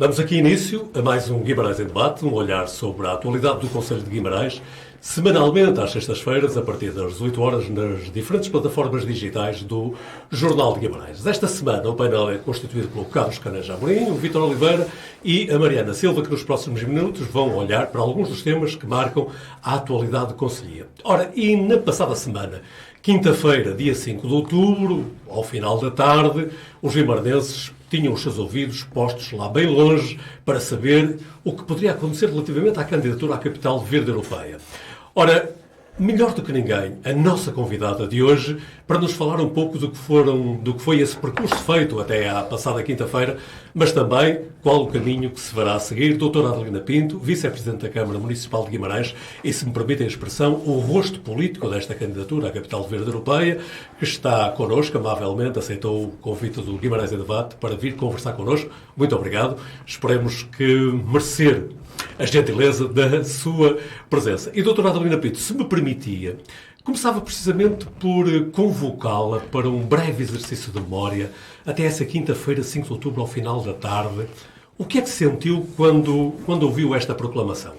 Damos aqui início a mais um Guimarães em Debate, um olhar sobre a atualidade do Conselho de Guimarães, semanalmente às sextas-feiras, a partir das 18 horas, nas diferentes plataformas digitais do Jornal de Guimarães. Esta semana o painel é constituído pelo Carlos Caneja Amorim, o Vítor Oliveira e a Mariana Silva, que nos próximos minutos vão olhar para alguns dos temas que marcam a atualidade do Conselho. Ora, e na passada semana, quinta-feira, dia 5 de outubro, ao final da tarde, os guimarãeses tinham os seus ouvidos postos lá bem longe para saber o que poderia acontecer relativamente à candidatura à capital verde europeia. Ora, melhor do que ninguém, a nossa convidada de hoje, para nos falar um pouco do que foi esse percurso feito até à passada quinta-feira, mas também qual o caminho que se fará a seguir. Doutora Adelina Pinto, Vice-Presidente da Câmara Municipal de Guimarães e, se me permitem a expressão, o rosto político desta candidatura à capital verde europeia, que está connosco, amavelmente aceitou o convite do Guimarães em Debate para vir conversar connosco. Muito obrigado. Esperemos que merecer a gentileza da sua presença. E, doutora Adelina Pinto, se me permitia, começava precisamente por convocá-la para um breve exercício de memória até essa quinta-feira, 5 de outubro, ao final da tarde. O que é que sentiu quando ouviu esta proclamação?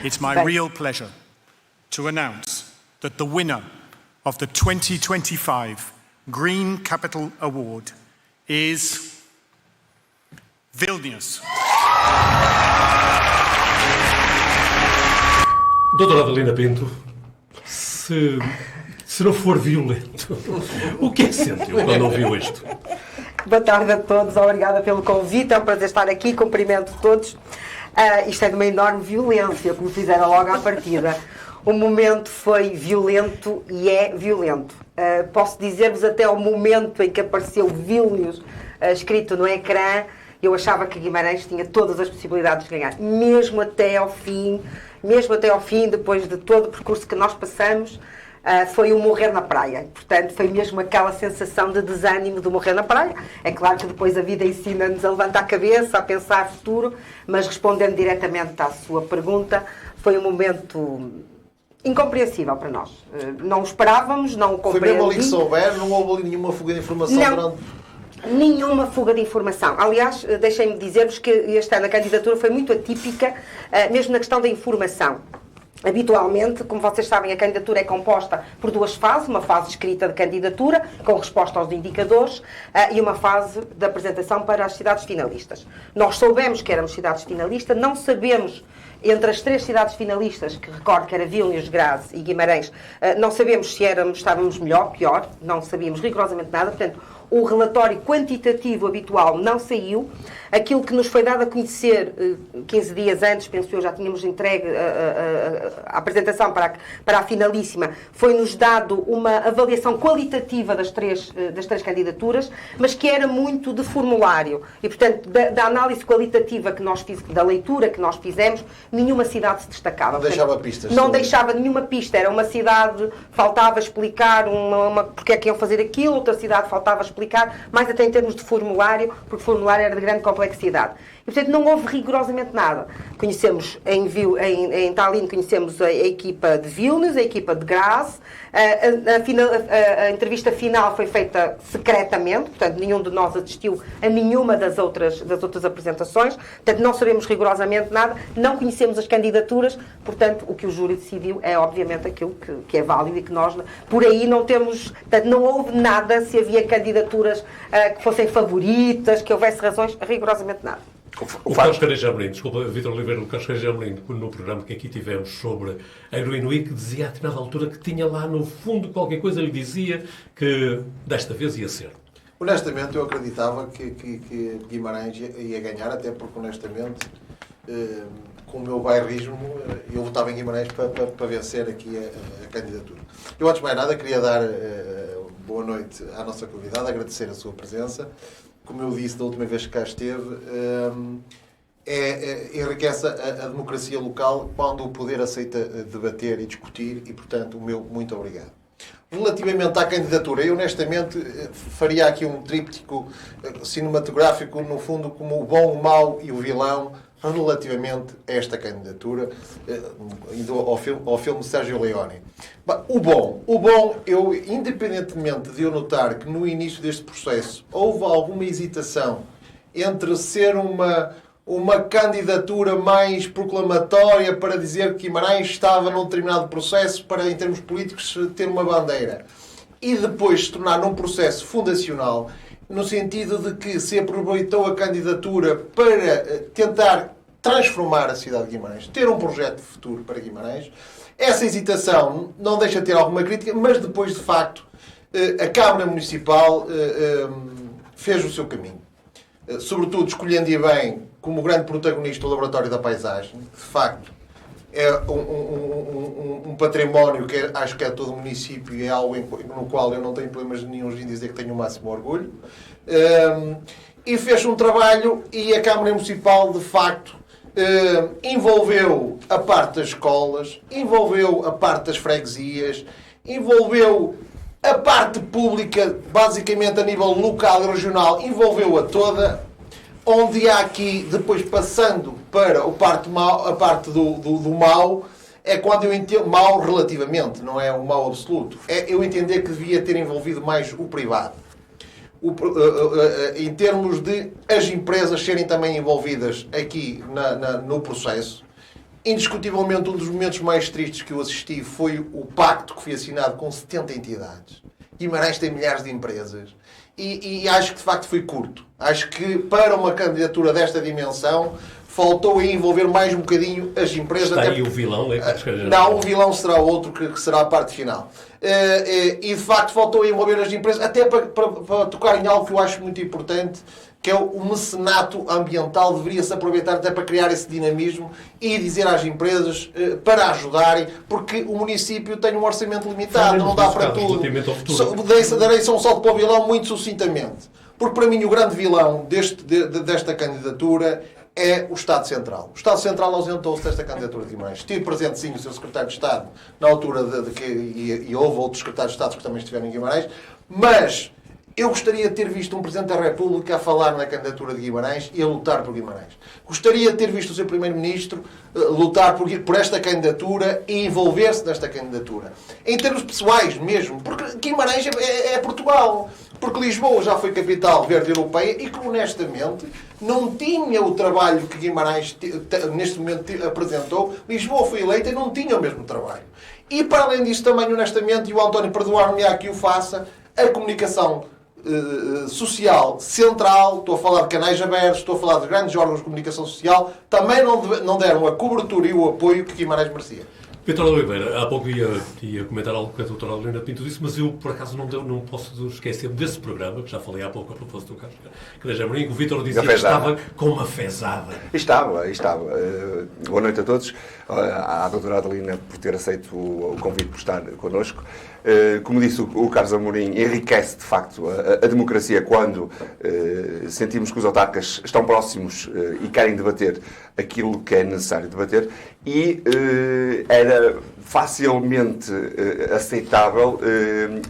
It's my real pleasure to announce that the winner of the 2025 Green Capital Award is Vilnius. Doutora Adelina Pinto, se não for violento, o que é que sentiu quando ouviu isto? Boa tarde a todos, obrigada pelo convite, é um prazer estar aqui, cumprimento todos. Isto é de uma enorme violência, como fizeram logo à partida. O momento foi violento e é violento. Posso dizer-vos até o momento em que apareceu Vilnius escrito no ecrã, eu achava que Guimarães tinha todas as possibilidades de ganhar, mesmo até ao fim, depois de todo o percurso que nós passamos, foi o morrer na praia. Portanto, foi mesmo aquela sensação de desânimo de morrer na praia. É claro que depois a vida ensina-nos a levantar a cabeça, a pensar futuro, mas respondendo diretamente à sua pergunta, foi um momento incompreensível para nós. Não o esperávamos, não o compreendi. Foi mesmo ali que souber, não houve nenhuma fuga de informação durante... Nenhuma fuga de informação. Aliás, deixem-me dizer-vos que este ano a candidatura foi muito atípica, mesmo na questão da informação. Habitualmente, como vocês sabem, a candidatura é composta por duas fases, uma fase escrita de candidatura, com resposta aos indicadores, e uma fase de apresentação para as cidades finalistas. Nós soubemos que éramos cidades finalistas, não sabemos, entre as três cidades finalistas, que recordo que era Vilnius, Graz e Guimarães, não sabemos se estávamos melhor, pior, não sabíamos rigorosamente nada, portanto, o relatório quantitativo habitual não saiu. Aquilo que nos foi dado a conhecer 15 dias antes, penso eu, já tínhamos entregue a apresentação para a finalíssima, foi-nos dado uma avaliação qualitativa das três candidaturas, mas que era muito de formulário. E, portanto, da análise qualitativa que nós fizemos, da leitura que nós fizemos, nenhuma cidade se destacava. Não deixava pistas. Não deixava nenhuma pista. Era uma cidade, faltava explicar porque é que iam fazer aquilo, outra cidade faltava explicar, mais até em termos de formulário, porque o formulário era de grande complexidade. E, portanto, não houve rigorosamente nada. Conhecemos, em Tallinn, conhecemos a equipa de Vilnius, a equipa de Graz. A entrevista final foi feita secretamente, portanto, nenhum de nós assistiu a nenhuma das outras apresentações. Portanto, não sabemos rigorosamente nada, não conhecemos as candidaturas, portanto, o que o júri decidiu é, obviamente, aquilo que é válido e que nós, por aí, não temos... Portanto, não houve nada, se havia candidaturas que fossem favoritas, que houvesse razões, rigorosamente nada. O Carlos Caneja Amorim, desculpa, Vítor Oliveira, o Carlos Caneja Amorim, no programa que aqui tivemos sobre a Heroin Week, dizia a determinada altura que tinha lá no fundo qualquer coisa, lhe dizia que desta vez ia ser. Honestamente, eu acreditava que Guimarães ia ganhar, até porque, honestamente, com o meu bairrismo, eu votava em Guimarães para vencer aqui a candidatura. Eu, antes de mais nada, queria dar boa noite à nossa convidada, agradecer a sua presença. Como eu disse da última vez que cá esteve, enriquece a democracia local quando o poder aceita debater e discutir e, portanto, o meu muito obrigado. Relativamente à candidatura, eu honestamente faria aqui um tríptico cinematográfico, no fundo, como o bom, o mau e o vilão, relativamente a esta candidatura, indo ao filme de Sérgio Leone. O bom, eu, independentemente de eu notar que no início deste processo houve alguma hesitação entre ser uma uma candidatura mais proclamatória para dizer que Guimarães estava num determinado processo para, em termos políticos, ter uma bandeira. E depois se tornar num processo fundacional, no sentido de que se aproveitou a candidatura para tentar transformar a cidade de Guimarães, ter um projeto de futuro para Guimarães. Essa hesitação não deixa de ter alguma crítica, mas depois, de facto, a Câmara Municipal fez o seu caminho. Sobretudo escolhendo e bem como grande protagonista o Laboratório da Paisagem. De facto, é um património que acho que é todo o município e é algo no qual eu não tenho problemas nenhum em dizer que tenho o máximo orgulho. E fez um trabalho e a Câmara Municipal, de facto, envolveu a parte das escolas, envolveu a parte das freguesias, envolveu a parte pública, basicamente a nível local e regional, envolveu-a toda, onde há aqui, depois passando para a parte do mau, é quando eu entendo, mau relativamente, não é um mau absoluto, é eu entender que devia ter envolvido mais o privado. Em termos de as empresas serem também envolvidas aqui no processo. Indiscutivelmente, um dos momentos mais tristes que eu assisti foi o pacto que foi assinado com 70 entidades. Guimarães tem milhares de empresas. E acho que, de facto, foi curto. Acho que, para uma candidatura desta dimensão, faltou envolver mais um bocadinho as empresas. Está aí o vilão, é? Não, o vilão será outro, que será a parte final. E, de facto, faltou envolver as empresas, até para tocar em algo que eu acho muito importante, que é o mecenato ambiental. Deveria-se aproveitar até para criar esse dinamismo e dizer às empresas para ajudarem, porque o município tem um orçamento limitado, não dá para tudo. Darei só um salto para o vilão muito sucintamente. Porque para mim o grande vilão desta candidatura é o Estado Central. O Estado Central ausentou-se desta candidatura de Guimarães. Estive presente, sim, o seu secretário de Estado, na altura e houve outros secretários de Estado que também estiveram em Guimarães, mas eu gostaria de ter visto um Presidente da República a falar na candidatura de Guimarães e a lutar por Guimarães. Gostaria de ter visto o seu Primeiro-Ministro lutar por esta candidatura e envolver-se nesta candidatura. Em termos pessoais mesmo, porque Guimarães é Portugal. Porque Lisboa já foi capital verde europeia e que, honestamente, não tinha o trabalho que Guimarães neste momento apresentou. Lisboa foi eleita e não tinha o mesmo trabalho. E, para além disso, também, honestamente, e o António perdoar-me-á que o faça, a comunicação social central, estou a falar de canais abertos, estou a falar de grandes órgãos de comunicação social, também não deram a cobertura e o apoio que Guimarães merecia. Vítor Oliveira, há pouco ia comentar algo que a doutora Helena Pinto disse, mas eu, por acaso, não posso esquecer desse programa, que já falei há pouco a propósito do Carlos Queiroz Amorim, que o Vítor dizia que estava com uma fezada. Estava. Boa noite a todos. À doutora Adelina por ter aceito o convite por estar connosco. Como disse o Carlos Amorim, enriquece de facto a democracia quando sentimos que os autarcas estão próximos e querem debater aquilo que é necessário debater, e era facilmente aceitável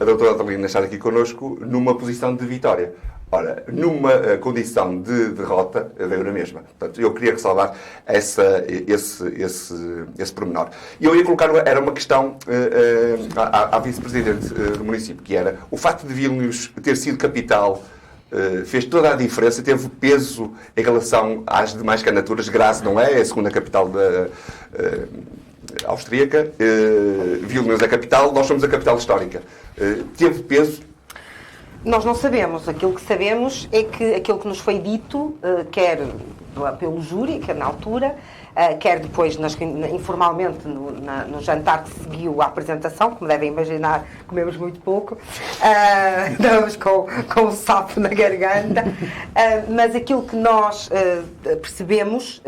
a doutora Adelina estar aqui connosco numa posição de vitória. Ora, numa condição de derrota, veio na mesma. Portanto, eu queria ressalvar esse pormenor. E eu ia colocar, era uma questão à vice-presidente do município, que era o facto de Vilnius ter sido capital, fez toda a diferença, teve peso em relação às demais candidaturas. Graz não é a segunda capital austríaca, Vilnius é a capital, nós somos a capital histórica. Teve peso? Nós não sabemos. Aquilo que sabemos é que aquilo que nos foi dito, quer pelo júri, quer na altura, quer depois informalmente no jantar que seguiu à apresentação, como devem imaginar, comemos muito pouco, estávamos com o sapo na garganta, mas aquilo que nós percebemos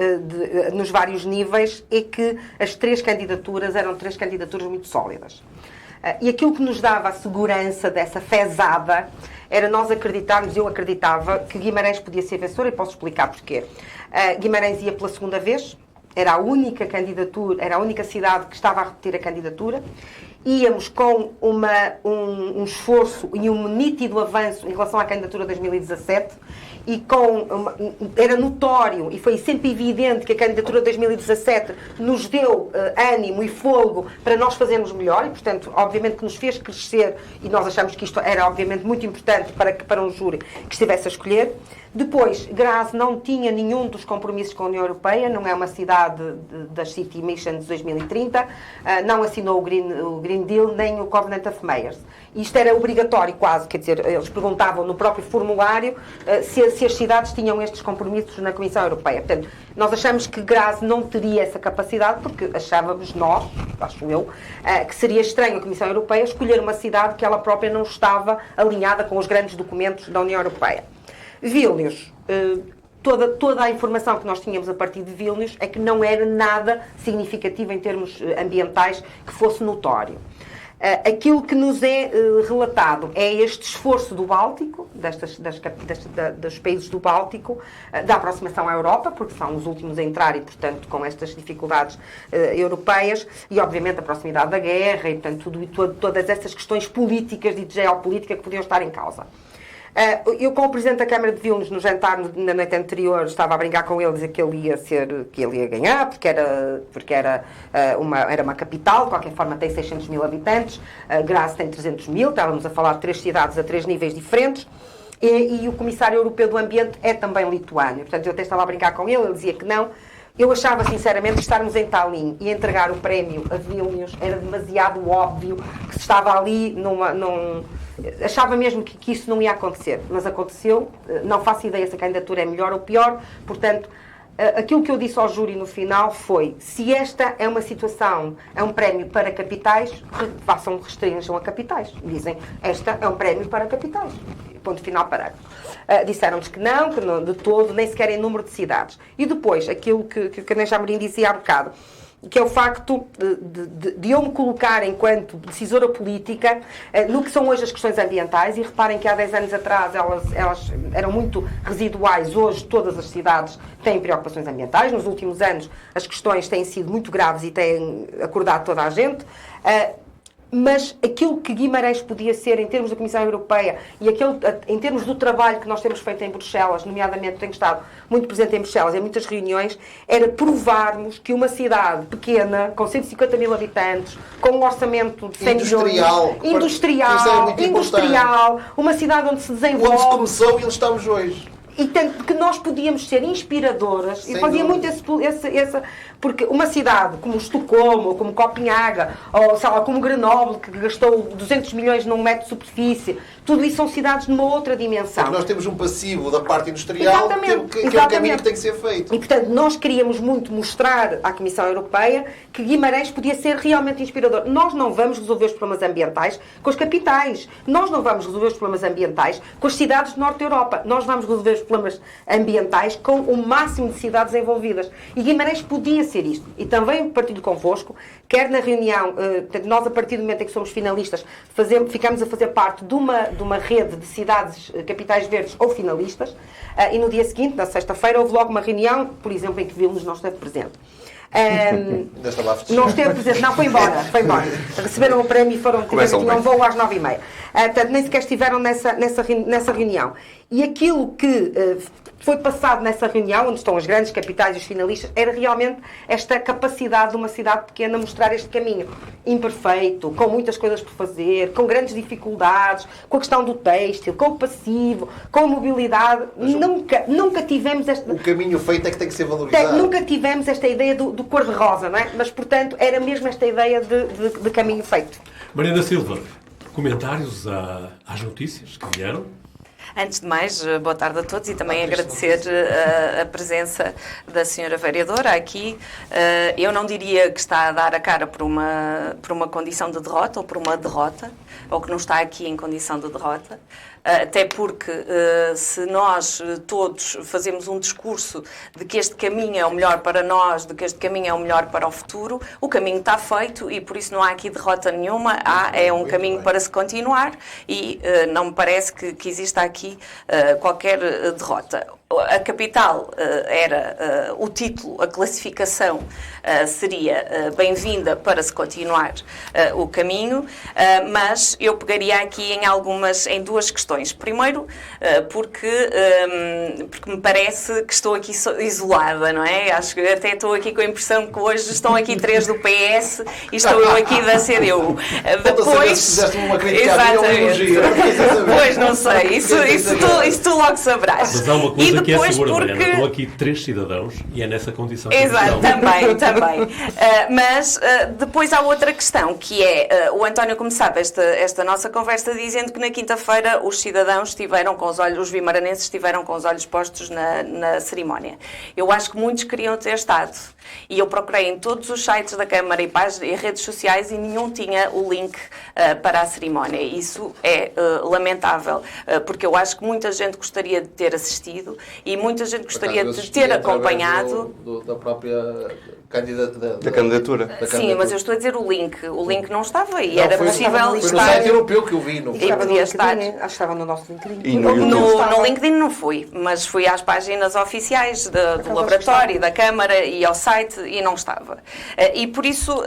nos vários níveis é que as três candidaturas eram três candidaturas muito sólidas. E aquilo que nos dava a segurança dessa fezada era nós acreditarmos, eu acreditava, que Guimarães podia ser vencedor, e posso explicar porquê. Guimarães ia pela segunda vez, era a única candidatura, era a única cidade que estava a repetir a candidatura. Íamos com um esforço e um nítido avanço em relação à candidatura de 2017, e era notório e foi sempre evidente que a candidatura de 2017 nos deu ânimo e fôlego para nós fazermos melhor, e portanto obviamente que nos fez crescer, e nós achamos que isto era obviamente muito importante para um júri que estivesse a escolher. Depois, Graz não tinha nenhum dos compromissos com a União Europeia, não é uma cidade das City Mission de 2030, não assinou o Green Deal nem o Covenant of Mayors. Isto era obrigatório quase, quer dizer, eles perguntavam no próprio formulário se as cidades tinham estes compromissos na Comissão Europeia. Portanto, nós achamos que Graz não teria essa capacidade, porque achávamos nós, acho eu, que seria estranho a Comissão Europeia escolher uma cidade que ela própria não estava alinhada com os grandes documentos da União Europeia. Vilnius, toda a informação que nós tínhamos a partir de Vilnius é que não era nada significativo em termos ambientais que fosse notório. Aquilo que nos é relatado é este esforço do Báltico, dos países do Báltico, da aproximação à Europa, porque são os últimos a entrar e, portanto, com estas dificuldades europeias, e, obviamente, a proximidade da guerra e, portanto, todas essas questões políticas e de geopolítica que podiam estar em causa. Eu, com o Presidente da Câmara de Vilnius, no jantar na noite anterior, estava a brincar com ele, dizer que ele ia ganhar, porque era uma capital, de qualquer forma tem 600 mil habitantes, Graz tem 300 mil, estávamos a falar de 3 cidades a 3 níveis diferentes, e o Comissário Europeu do Ambiente é também lituânio. Portanto, eu até estava a brincar com ele dizia que não. Eu achava, sinceramente, que estarmos em Tallinn e entregar o prémio a Vilnius era demasiado óbvio, que se estava ali achava mesmo que isso não ia acontecer, mas aconteceu. Não faço ideia se a candidatura é melhor ou pior, portanto, aquilo que eu disse ao júri no final foi: se esta é uma situação, é um prémio para capitais, restringam a capitais. Dizem, esta é um prémio para capitais. Ponto final, parágrafo. Disseram-nos que não de todo, nem sequer em número de cidades. E depois, aquilo que a Neja Amorim dizia há bocado, que é o facto de eu me colocar enquanto decisora política no que são hoje as questões ambientais, e reparem que há 10 anos atrás elas eram muito residuais, hoje todas as cidades têm preocupações ambientais, nos últimos anos as questões têm sido muito graves e têm acordado toda a gente, mas aquilo que Guimarães podia ser em termos da Comissão Europeia e em termos do trabalho que nós temos feito em Bruxelas, nomeadamente tenho estado muito presente em Bruxelas, em muitas reuniões, era provarmos que uma cidade pequena, com 150 mil habitantes, com um orçamento de 100 milhões... Industrial, uma cidade onde se desenvolve... Onde se começou e onde estamos hoje. E tanto que nós podíamos ser inspiradoras, e fazia muito porque uma cidade como Estocolmo, ou como Copenhaga, ou sei lá, como Grenoble, que gastou 200 milhões num metro de superfície, tudo isso são cidades numa outra dimensão. Porque nós temos um passivo da parte industrial, que é o caminho que tem que ser feito. E, portanto, nós queríamos muito mostrar à Comissão Europeia que Guimarães podia ser realmente inspirador. Nós não vamos resolver os problemas ambientais com as capitais. Nós não vamos resolver os problemas ambientais com as cidades do Norte da Europa. Nós vamos resolver os problemas ambientais com o máximo de cidades envolvidas. E Guimarães podia ser isto. E também partilho convosco, quer na reunião, nós a partir do momento em que somos finalistas, ficamos a fazer parte de uma rede de cidades, capitais verdes ou finalistas, e no dia seguinte, na sexta-feira, houve logo uma reunião, por exemplo, em que Vilnius não esteve presente. Não esteve presente, não, foi embora. Receberam o prémio e tinham um voo às 9h30. Portanto, nem sequer estiveram nessa reunião. E aquilo que foi passado nessa reunião, onde estão as grandes capitais e os finalistas, era realmente esta capacidade de uma cidade pequena mostrar este caminho imperfeito, com muitas coisas por fazer, com grandes dificuldades, com a questão do têxtil, com o passivo, com a mobilidade. Nunca tivemos o caminho feito é que tem que ser valorizado. Nunca tivemos esta ideia do cor-de-rosa, não é? Mas, portanto, era mesmo esta ideia de caminho feito. Mariana Silva, comentários às notícias que vieram? Antes de mais, boa tarde a todos e também agradecer a presença da senhora vereadora aqui. Eu não diria que está a dar a cara por uma condição de derrota ou por uma derrota, ou que não está aqui em condição de derrota. Até porque se nós todos fazemos um discurso de que este caminho é o melhor para nós, de que este caminho é o melhor para o futuro, o caminho está feito e por isso não há aqui derrota nenhuma, é um caminho para se continuar e não me parece que exista aqui qualquer derrota. a capital era o título, a classificação seria bem-vinda para se continuar o caminho, mas eu pegaria aqui em duas questões. Primeiro, porque me parece que estou aqui isolada, não é? Acho que até estou aqui com a impressão que hoje estão aqui 3 do PS e estou eu aqui da CDU. Depois, uma crítica pois não sei, isso tu logo sabrás. Mas há uma coisa que é segura, Mariana. Estão aqui 3 cidadãos e é nessa condição. Exato, também. Mas depois há outra questão, que é, o António começava esta nossa conversa dizendo que na quinta-feira os cidadãos estiveram com os olhos, os vimaranenses estiveram com os olhos postos na cerimónia. Eu acho que muitos queriam ter estado. E eu procurei em todos os sites da Câmara e redes sociais e nenhum tinha o link para a cerimónia. Isso é lamentável, porque eu acho que muita gente gostaria de ter assistido e muita gente gostaria de ter acompanhado. Da própria candidatura. Sim, mas eu estou a dizer o link. O link não estava e era possível estar... Foi no site europeu que eu vi. E podia estar... Acho que estava no nosso LinkedIn. No LinkedIn não fui, mas fui às páginas oficiais do laboratório, da Câmara e ao site e não estava. E por isso,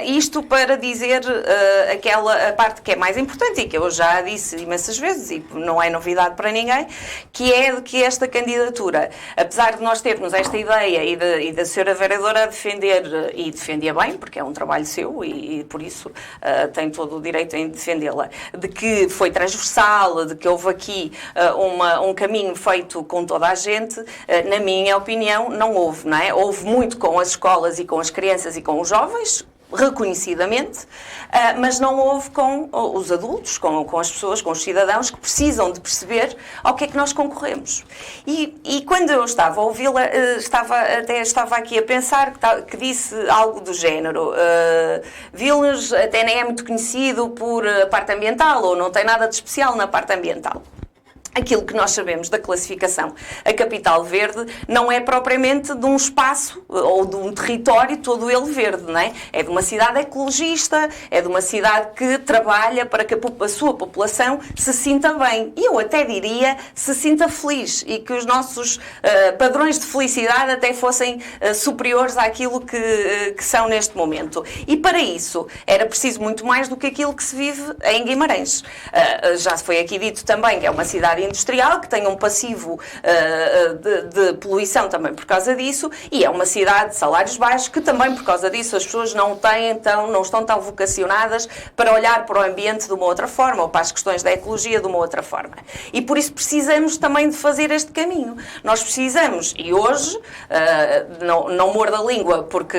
isto para dizer a parte que é mais importante e que eu já disse imensas vezes e não é novidade para ninguém, que é de que esta candidatura, apesar de nós termos esta ideia e da senhora vereadora defender, e defendia bem, porque é um trabalho seu e por isso tem todo o direito em defendê-la, de que foi transversal, de que houve aqui um caminho feito com toda a gente, na minha opinião, não houve, não é? Houve muito com as escolas e com as crianças e com os jovens, reconhecidamente, mas não houve com os adultos, com as pessoas, com os cidadãos que precisam de perceber ao que é que nós concorremos. E quando eu estava a ouvi-la, estava aqui a pensar que disse algo do género. Vilnius até nem é muito conhecido por a parte ambiental, ou não tem nada de especial na parte ambiental. Aquilo que nós sabemos da classificação, a capital verde não é propriamente de um espaço ou de um território todo ele verde, não é? É de uma cidade ecologista, é de uma cidade que trabalha para que a sua população se sinta bem. E eu até diria se sinta feliz e que os nossos padrões de felicidade até fossem superiores àquilo que são neste momento. E para isso era preciso muito mais do que aquilo que se vive em Guimarães. Já foi aqui dito também que é uma cidade industrial, que tem um passivo de poluição também por causa disso, e é uma cidade de salários baixos, que também por causa disso as pessoas não estão tão vocacionadas para olhar para o ambiente de uma outra forma, ou para as questões da ecologia de uma outra forma. E por isso precisamos também de fazer este caminho. Nós precisamos, e hoje, não morda a língua, porque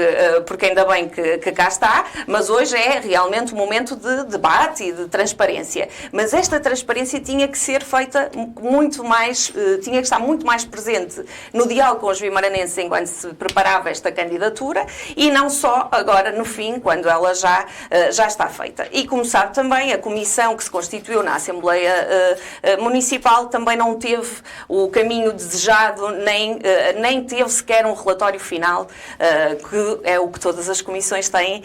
ainda bem que cá está, mas hoje é realmente um momento de debate e de transparência. Mas esta transparência tinha que ser feita muito mais, tinha que estar muito mais presente no diálogo com os vimaranenses enquanto se preparava esta candidatura e não só agora no fim, quando ela já está feita. E como sabe também, a comissão que se constituiu na Assembleia Municipal também não teve o caminho desejado, nem teve sequer um relatório final, que é o que todas as comissões têm,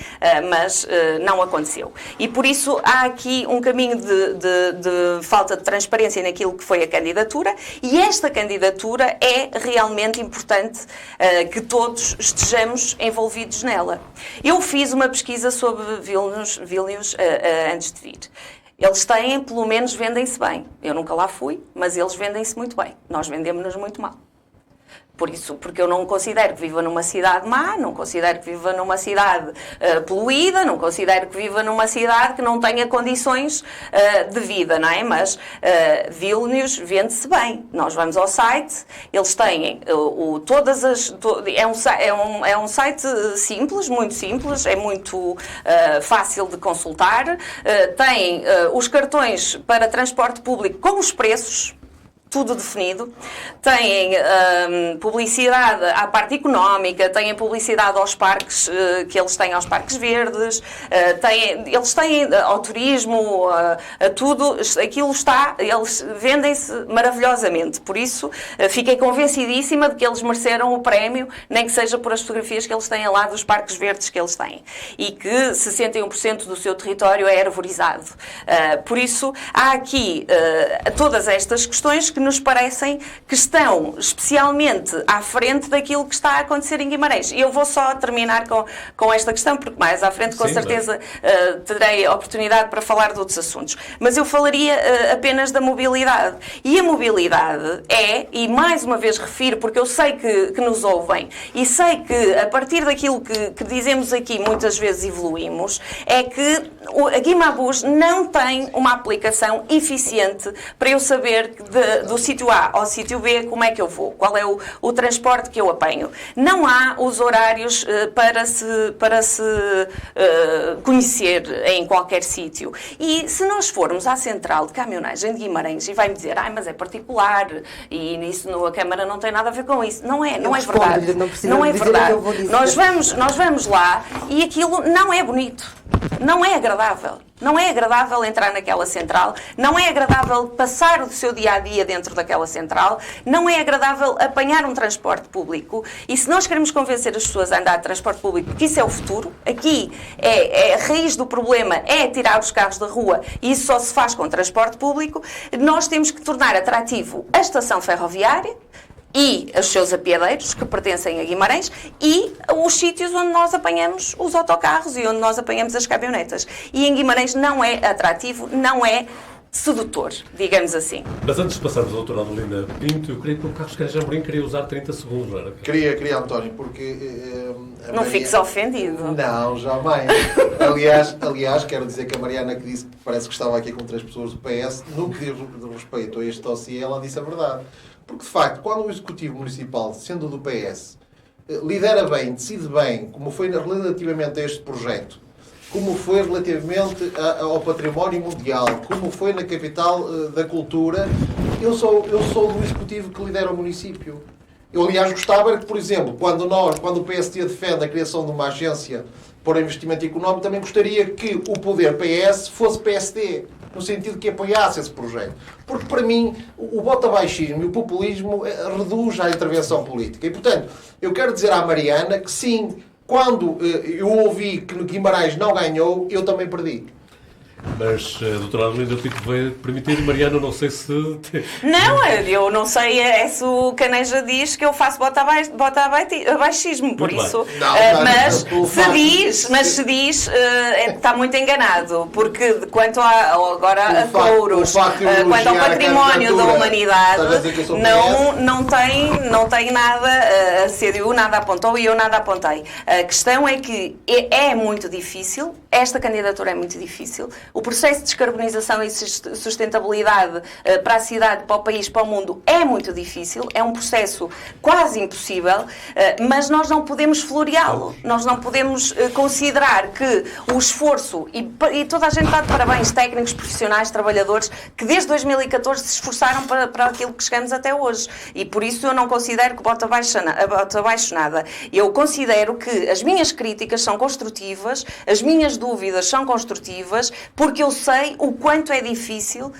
mas não aconteceu. E por isso há aqui um caminho de falta de transparência naquilo que foi a candidatura, e esta candidatura é realmente importante que todos estejamos envolvidos nela. Eu fiz uma pesquisa sobre Vilnius antes de vir. Eles têm, pelo menos, vendem-se bem. Eu nunca lá fui, mas eles vendem-se muito bem. Nós vendemos-nos muito mal. Por isso, porque eu não considero que viva numa cidade má, não considero que viva numa cidade poluída, não considero que viva numa cidade que não tenha condições de vida, não é? Mas Vilnius vende-se bem. Nós vamos ao site, eles têm é um site simples, muito simples, é muito fácil de consultar, tem os cartões para transporte público com os preços, tudo definido, têm publicidade à parte económica, têm publicidade aos parques, que eles têm aos parques verdes, eles têm ao turismo, a tudo, aquilo está, eles vendem-se maravilhosamente, por isso fiquei convencidíssima de que eles mereceram o prémio, nem que seja por as fotografias que eles têm lá dos parques verdes que eles têm, e que 61% do seu território é arborizado. Por isso, há aqui todas estas questões que que nos parecem que estão especialmente à frente daquilo que está a acontecer em Guimarães. E eu vou só terminar com esta questão, porque mais à frente, com certeza, terei oportunidade para falar de outros assuntos. Mas eu falaria apenas da mobilidade. E a mobilidade é, e mais uma vez refiro, porque eu sei que nos ouvem, e sei que a partir daquilo que dizemos aqui muitas vezes evoluímos, é que a Guimabus não tem uma aplicação eficiente para eu saber do sítio A ao sítio B como é que eu vou, qual é o transporte que eu apanho. Não há os horários para se conhecer em qualquer sítio. E se nós formos à central de caminhonagem de Guimarães e vai-me dizer, mas é particular e nisso a Câmara não tem nada a ver com isso. Não é verdade. Não é verdade. Nós vamos lá e aquilo não é bonito. Não é agradável. Não é agradável entrar naquela central, não é agradável passar o seu dia-a-dia dentro daquela central, não é agradável apanhar um transporte público. E se nós queremos convencer as pessoas a andar de transporte público, porque isso é o futuro, aqui a raiz do problema é tirar os carros da rua e isso só se faz com transporte público, nós temos que tornar atrativo a estação ferroviária e os seus apiadeiros, que pertencem a Guimarães, e os sítios onde nós apanhamos os autocarros e onde nós apanhamos as caminhonetas. E em Guimarães não é atrativo, não é sedutor, digamos assim. Mas antes de passarmos à doutora Adelina Pinto, eu queria que o Carlos Caneja Amorim queria usar 30 segundos, não era? Queria, António, porque... não fiques ofendido. Não, jamais. Aliás, quero dizer que a Mariana, que disse que parece que estava aqui com 3 pessoas do PS, no que diz respeito a este dossiê, ela disse a verdade. Porque, de facto, quando o Executivo Municipal, sendo do PS, lidera bem, decide bem, como foi relativamente a este projeto, como foi relativamente ao património mundial, como foi na capital da cultura, eu sou do Executivo que lidera o município. Eu, aliás, gostava que, por exemplo, quando o PSD defende a criação de uma agência para investimento económico, também gostaria que o poder PS fosse PSD, no sentido que apoiasse esse projeto. Porque, para mim, o voto-baixismo e o populismo reduz a intervenção política. E, portanto, eu quero dizer à Mariana que, sim, quando eu ouvi que Guimarães não ganhou, eu também perdi. Mas a doutora Adelina Pinto vai permitir, Mariana, não sei se... Não, eu não sei, se o Caneja diz que eu faço bota-baixismo, por muito isso... Não, mas se diz, está muito enganado, porque quanto agora a Couros, quanto ao património da humanidade, não tem nada, a CDU nada apontou e eu nada apontei. A questão é que é muito difícil, esta candidatura é muito difícil. O processo de descarbonização e sustentabilidade para a cidade, para o país, para o mundo é muito difícil, é um processo quase impossível, mas nós não podemos floreá-lo. Nós não podemos considerar que o esforço, e toda a gente está de parabéns, técnicos, profissionais, trabalhadores, que desde 2014 se esforçaram para aquilo que chegamos até hoje. E por isso eu não considero que bota abaixo nada. Eu considero que as minhas críticas são construtivas, as minhas dúvidas são construtivas, porque eu sei o quanto é difícil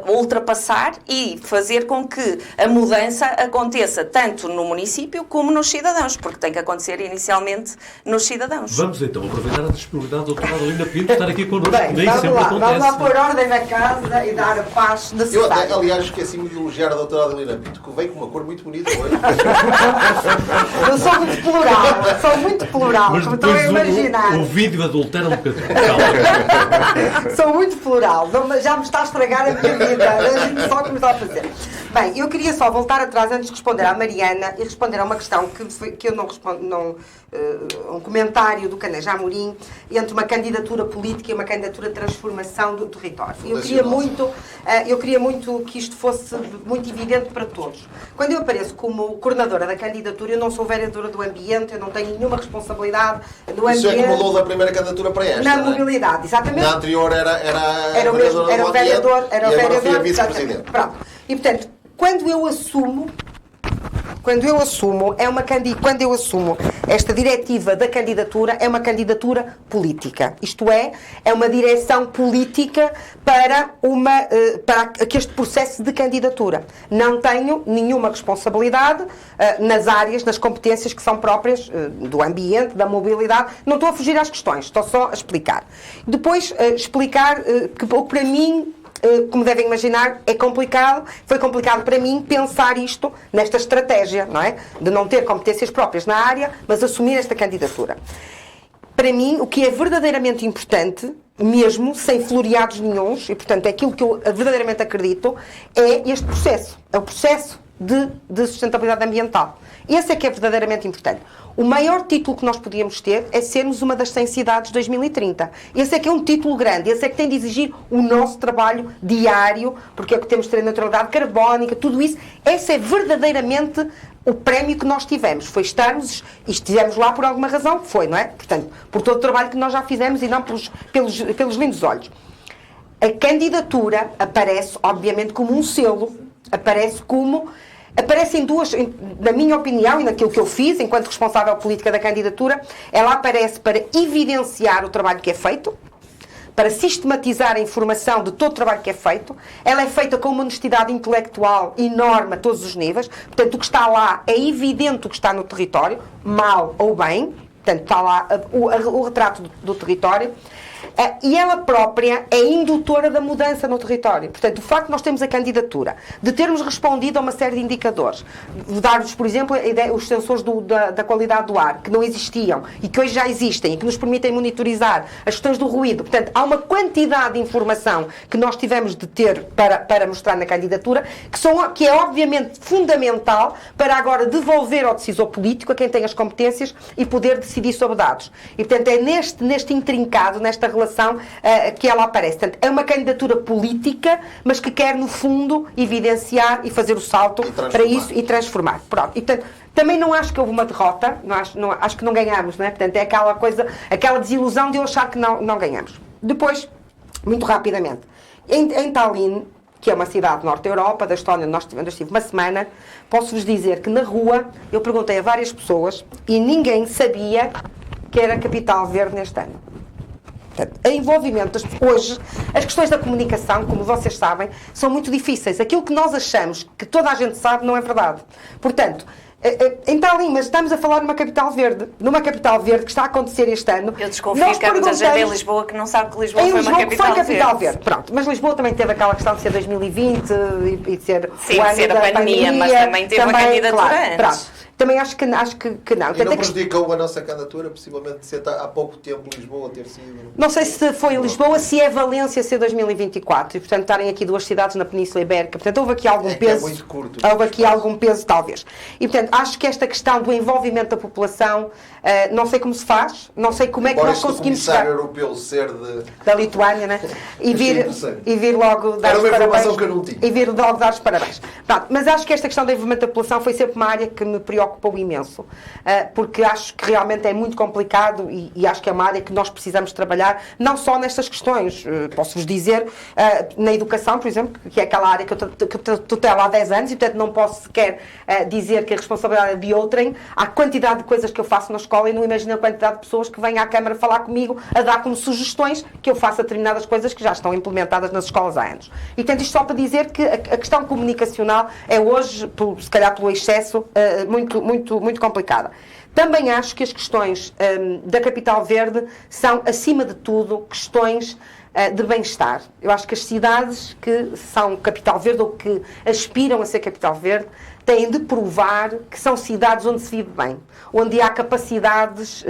ultrapassar e fazer com que a mudança aconteça tanto no município como nos cidadãos, porque tem que acontecer inicialmente nos cidadãos. Vamos então aproveitar a disponibilidade da doutora Adelina Pinto estar aqui connosco. Bem, vamos lá pôr ordem na casa e dar a paz necessária. Eu até, aliás, esqueci-me de elogiar a doutora Adelina Pinto, que veio com uma cor muito bonita hoje. Eu sou muito plural, mas como estão a imaginar. O vídeo adultera um bocadinho. Sou muito plural, já me está a estragar a minha vida, a gente só começou a fazer. Bem, eu queria só voltar atrás antes de responder à Mariana e responder a uma questão que eu não respondo, um comentário do Caneja Amorim entre uma candidatura política e uma candidatura de transformação do território. Eu queria muito que isto fosse muito evidente para todos. Quando eu apareço como coordenadora da candidatura, eu não sou vereadora do ambiente, eu não tenho nenhuma responsabilidade do ambiente. Isso é que mudou da primeira candidatura para esta, na mobilidade, exatamente. Na anterior era o mesmo, era o vereador, vice-presidente. Pronto. E portanto, quando eu assumo esta diretiva da candidatura, é uma candidatura política. Isto é uma direção política para este processo de candidatura. Não tenho nenhuma responsabilidade nas áreas, nas competências que são próprias do ambiente, da mobilidade. Não estou a fugir às questões, estou só a explicar. Depois, explicar que para mim como devem imaginar, é complicado. Foi complicado para mim pensar isto nesta estratégia, não é? De não ter competências próprias na área, mas assumir esta candidatura. Para mim, o que é verdadeiramente importante, mesmo sem floreados nenhuns, e portanto é aquilo que eu verdadeiramente acredito, é este processo. É o processo de sustentabilidade ambiental. Esse é que é verdadeiramente importante. O maior título que nós podíamos ter é sermos uma das 100 cidades de 2030. Esse é que é um título grande, esse é que tem de exigir o nosso trabalho diário, porque é que temos de ter a neutralidade carbónica, tudo isso. Esse é verdadeiramente o prémio que nós tivemos. Foi estarmos, e estivemos lá por alguma razão, foi, não é? Portanto, por todo o trabalho que nós já fizemos e não pelos lindos olhos. A candidatura aparece, obviamente, como um selo, aparecem duas, na minha opinião e naquilo que eu fiz, enquanto responsável política da candidatura, ela aparece para evidenciar o trabalho que é feito, para sistematizar a informação de todo o trabalho que é feito. Ela é feita com uma honestidade intelectual enorme a todos os níveis. Portanto, o que está lá é evidente o que está no território, mal ou bem. Portanto, está lá o retrato do território. E ela própria é indutora da mudança no território. Portanto, o facto de nós termos a candidatura, de termos respondido a uma série de indicadores, de dar-vos, por exemplo, os sensores da qualidade do ar, que não existiam e que hoje já existem e que nos permitem monitorizar as questões do ruído. Portanto, há uma quantidade de informação que nós tivemos de ter para mostrar na candidatura, que é obviamente fundamental para agora devolver ao decisor político, a quem tem as competências, e poder decidir sobre dados. E, portanto, é neste intrincado, nesta relação que ela aparece. Portanto, é uma candidatura política, mas que quer, no fundo, evidenciar e fazer o salto para isso e transformar. Pronto. E, portanto, também não acho que houve uma derrota, acho que não ganhamos, não é? Portanto, é aquela coisa, aquela desilusão de eu achar que não ganhamos. Depois, muito rapidamente, em Tallinn, que é uma cidade do norte da Europa, da Estónia, onde eu estive uma semana, posso-vos dizer que na rua eu perguntei a várias pessoas e ninguém sabia que era capital verde neste ano. Portanto, o envolvimento das pessoas. Hoje, as questões da comunicação, como vocês sabem, são muito difíceis. Aquilo que nós achamos que toda a gente sabe não é verdade. Portanto, em Tallinn, mas estamos a falar numa capital verde que está a acontecer este ano. Eu desconfio que há muita gente em Lisboa que não sabe que Lisboa foi uma capital verde. Pronto, mas Lisboa também teve aquela questão de ser 2020 e de ser o ano da pandemia, mas também teve uma candidatura antes. Pronto. Também acho que não. E não prejudicou a nossa candidatura, possivelmente ser há pouco tempo Lisboa ter sido... Não sei se foi Lisboa, se é Valência ser 2024. E, portanto, estarem aqui duas cidades na Península Ibérica. Portanto, houve aqui algum peso. É muito curto. Houve aqui algum peso, talvez. E, portanto, acho que esta questão do envolvimento da população, não sei como se faz, não sei como é que nós conseguimos chegar. O comissário europeu ser da Lituânia, né? E vir logo dar os parabéns. Que eu não tinha. E vir logo dar os parabéns. Pronto, mas acho que esta questão do envolvimento da população foi sempre uma área que me preocupou imenso, porque acho que realmente é muito complicado e acho que é uma área que nós precisamos trabalhar, não só nestas questões. Posso-vos dizer, na educação, por exemplo, que é aquela área que eu tutelo há 10 anos e, portanto, não posso sequer dizer que a responsabilidade é de outrem. Há quantidade de coisas que eu faço na escola e não imagino a quantidade de pessoas que vêm à Câmara falar comigo, a dar como sugestões que eu faça determinadas coisas que já estão implementadas nas escolas há anos. E, portanto, isto só para dizer que a questão comunicacional é hoje, se calhar pelo excesso, muito complicada. Também acho que as questões da capital verde são, acima de tudo, questões de bem-estar. Eu acho que as cidades que são capital verde ou que aspiram a ser capital verde têm de provar que são cidades onde se vive bem, onde há capacidades.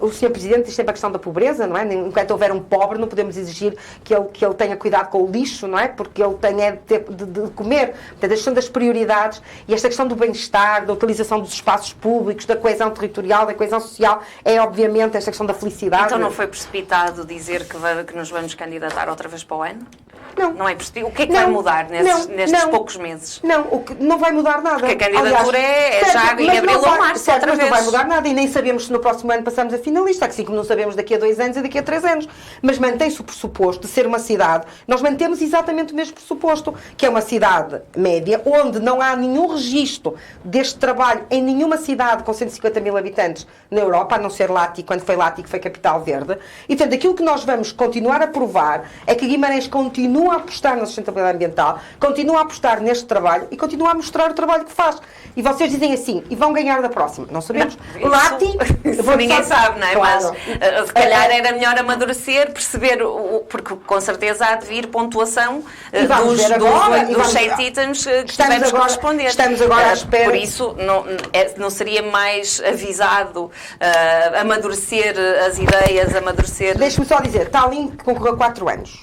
O Sr. Presidente diz sempre a questão da pobreza, não é? Enquanto houver um pobre, não podemos exigir que ele tenha cuidado com o lixo, não é? Porque ele tem de comer. Portanto, a questão das prioridades e esta questão do bem-estar, da utilização dos espaços públicos, da coesão territorial, da coesão social, é obviamente esta questão da felicidade. Então não foi precipitado dizer que nos vamos candidatar outra vez para o ano? Não. Não é precipitado? O que é que vai mudar nestes poucos meses? Não vai mudar nada. Porque a candidatura é já em abril ou março, outra vez. Não vai mudar nada e nem sabemos se no próximo ano passamos a finalista, assim como não sabemos daqui a 2 anos e daqui a 3 anos. Mas mantém-se o pressuposto de ser uma cidade, nós mantemos exatamente o mesmo pressuposto, que é uma cidade média, onde não há nenhum registro deste trabalho em nenhuma cidade com 150 mil habitantes na Europa, a não ser Lati, quando foi Lati que foi capital verde. E, portanto, aquilo que nós vamos continuar a provar é que Guimarães continua a apostar na sustentabilidade ambiental, continua a apostar neste trabalho e continua a mostrar o trabalho trabalho que faz. E vocês dizem assim, e vão ganhar da próxima. Não sabemos. Não, Lati, ninguém sabe, não é? Claro. Mas se calhar era melhor amadurecer, perceber, porque com certeza há de vir pontuação dos 7 itens que tivemos que responder. Estamos agora à espera. Por isso, não seria mais avisado amadurecer as ideias, amadurecer... Deixe-me só dizer, Tallinn concorreu 4 anos.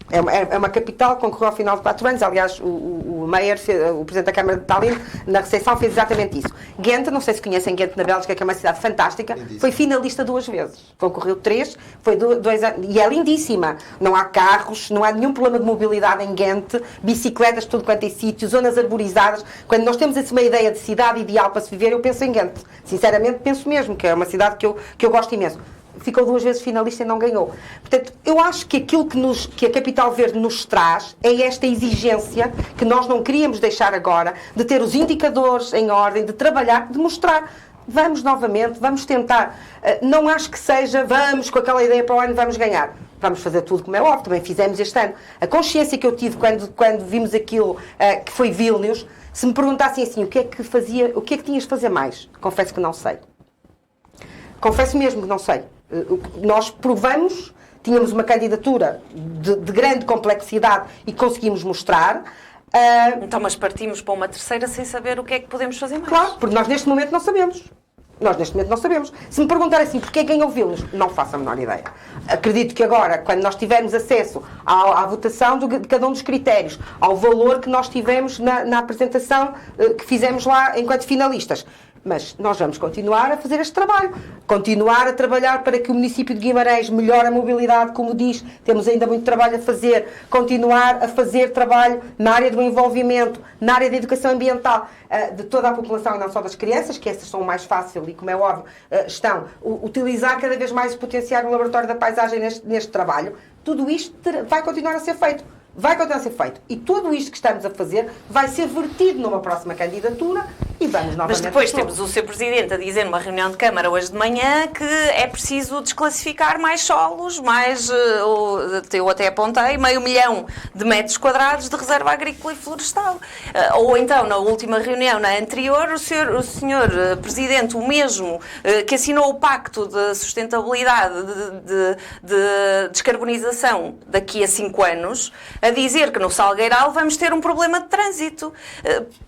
É uma capital que concorreu ao final de 4 anos. Aliás, o Mayer, o Presidente da Câmara de Tallinn, na recepção fez exatamente isso. Ghent, não sei se conhecem Ghent na Bélgica, que é uma cidade fantástica, foi finalista 2 vezes. Concorreu 3, foi 2 anos, e é lindíssima. Não há carros, não há nenhum problema de mobilidade em Ghent, bicicletas, tudo quanto é sítio, zonas arborizadas. Quando nós temos uma ideia de cidade ideal para se viver, eu penso em Ghent. Sinceramente, penso mesmo, que é uma cidade que eu gosto imenso. Ficou 2 vezes finalista e não ganhou. Portanto, eu acho que aquilo que a Capital Verde nos traz é esta exigência que nós não queríamos deixar agora, de ter os indicadores em ordem, de trabalhar, de mostrar. Vamos novamente, vamos tentar. Não acho que seja, vamos com aquela ideia para o ano, vamos ganhar. Vamos fazer tudo como é óbvio, também fizemos este ano. A consciência que eu tive quando vimos aquilo que foi Vilnius, se me perguntassem assim, o que é que tinhas de fazer mais? Confesso que não sei. Confesso mesmo que não sei. Nós provamos, tínhamos uma candidatura de grande complexidade e conseguimos mostrar. Então, mas partimos para uma terceira sem saber o que é que podemos fazer mais. Claro, porque nós neste momento não sabemos. Se me perguntarem assim, porquê ganhou Vilnius? Não faço a menor ideia. Acredito que agora, quando nós tivermos acesso à votação de cada um dos critérios, ao valor que nós tivemos na apresentação que fizemos lá enquanto finalistas, mas nós vamos continuar a fazer este trabalho. Continuar a trabalhar para que o município de Guimarães melhore a mobilidade, como diz, temos ainda muito trabalho a fazer. Continuar a fazer trabalho na área do envolvimento, na área da educação ambiental, de toda a população e não só das crianças, que essas são o mais fácil e, como é óbvio, estão. Utilizar cada vez mais e potenciar o Laboratório da Paisagem neste trabalho. Tudo isto vai continuar a ser feito. Vai continuar a ser feito. E tudo isto que estamos a fazer vai ser vertido numa próxima candidatura e vamos novamente... Mas depois temos o Sr. Presidente a dizer numa reunião de Câmara hoje de manhã que é preciso desclassificar mais solos, eu até apontei, 500 mil de metros quadrados de reserva agrícola e florestal. Ou então, na última reunião, na anterior, o Sr. Presidente, o mesmo que assinou o Pacto de Sustentabilidade de Descarbonização daqui a 5 anos, a dizer que no Salgueiral vamos ter um problema de trânsito.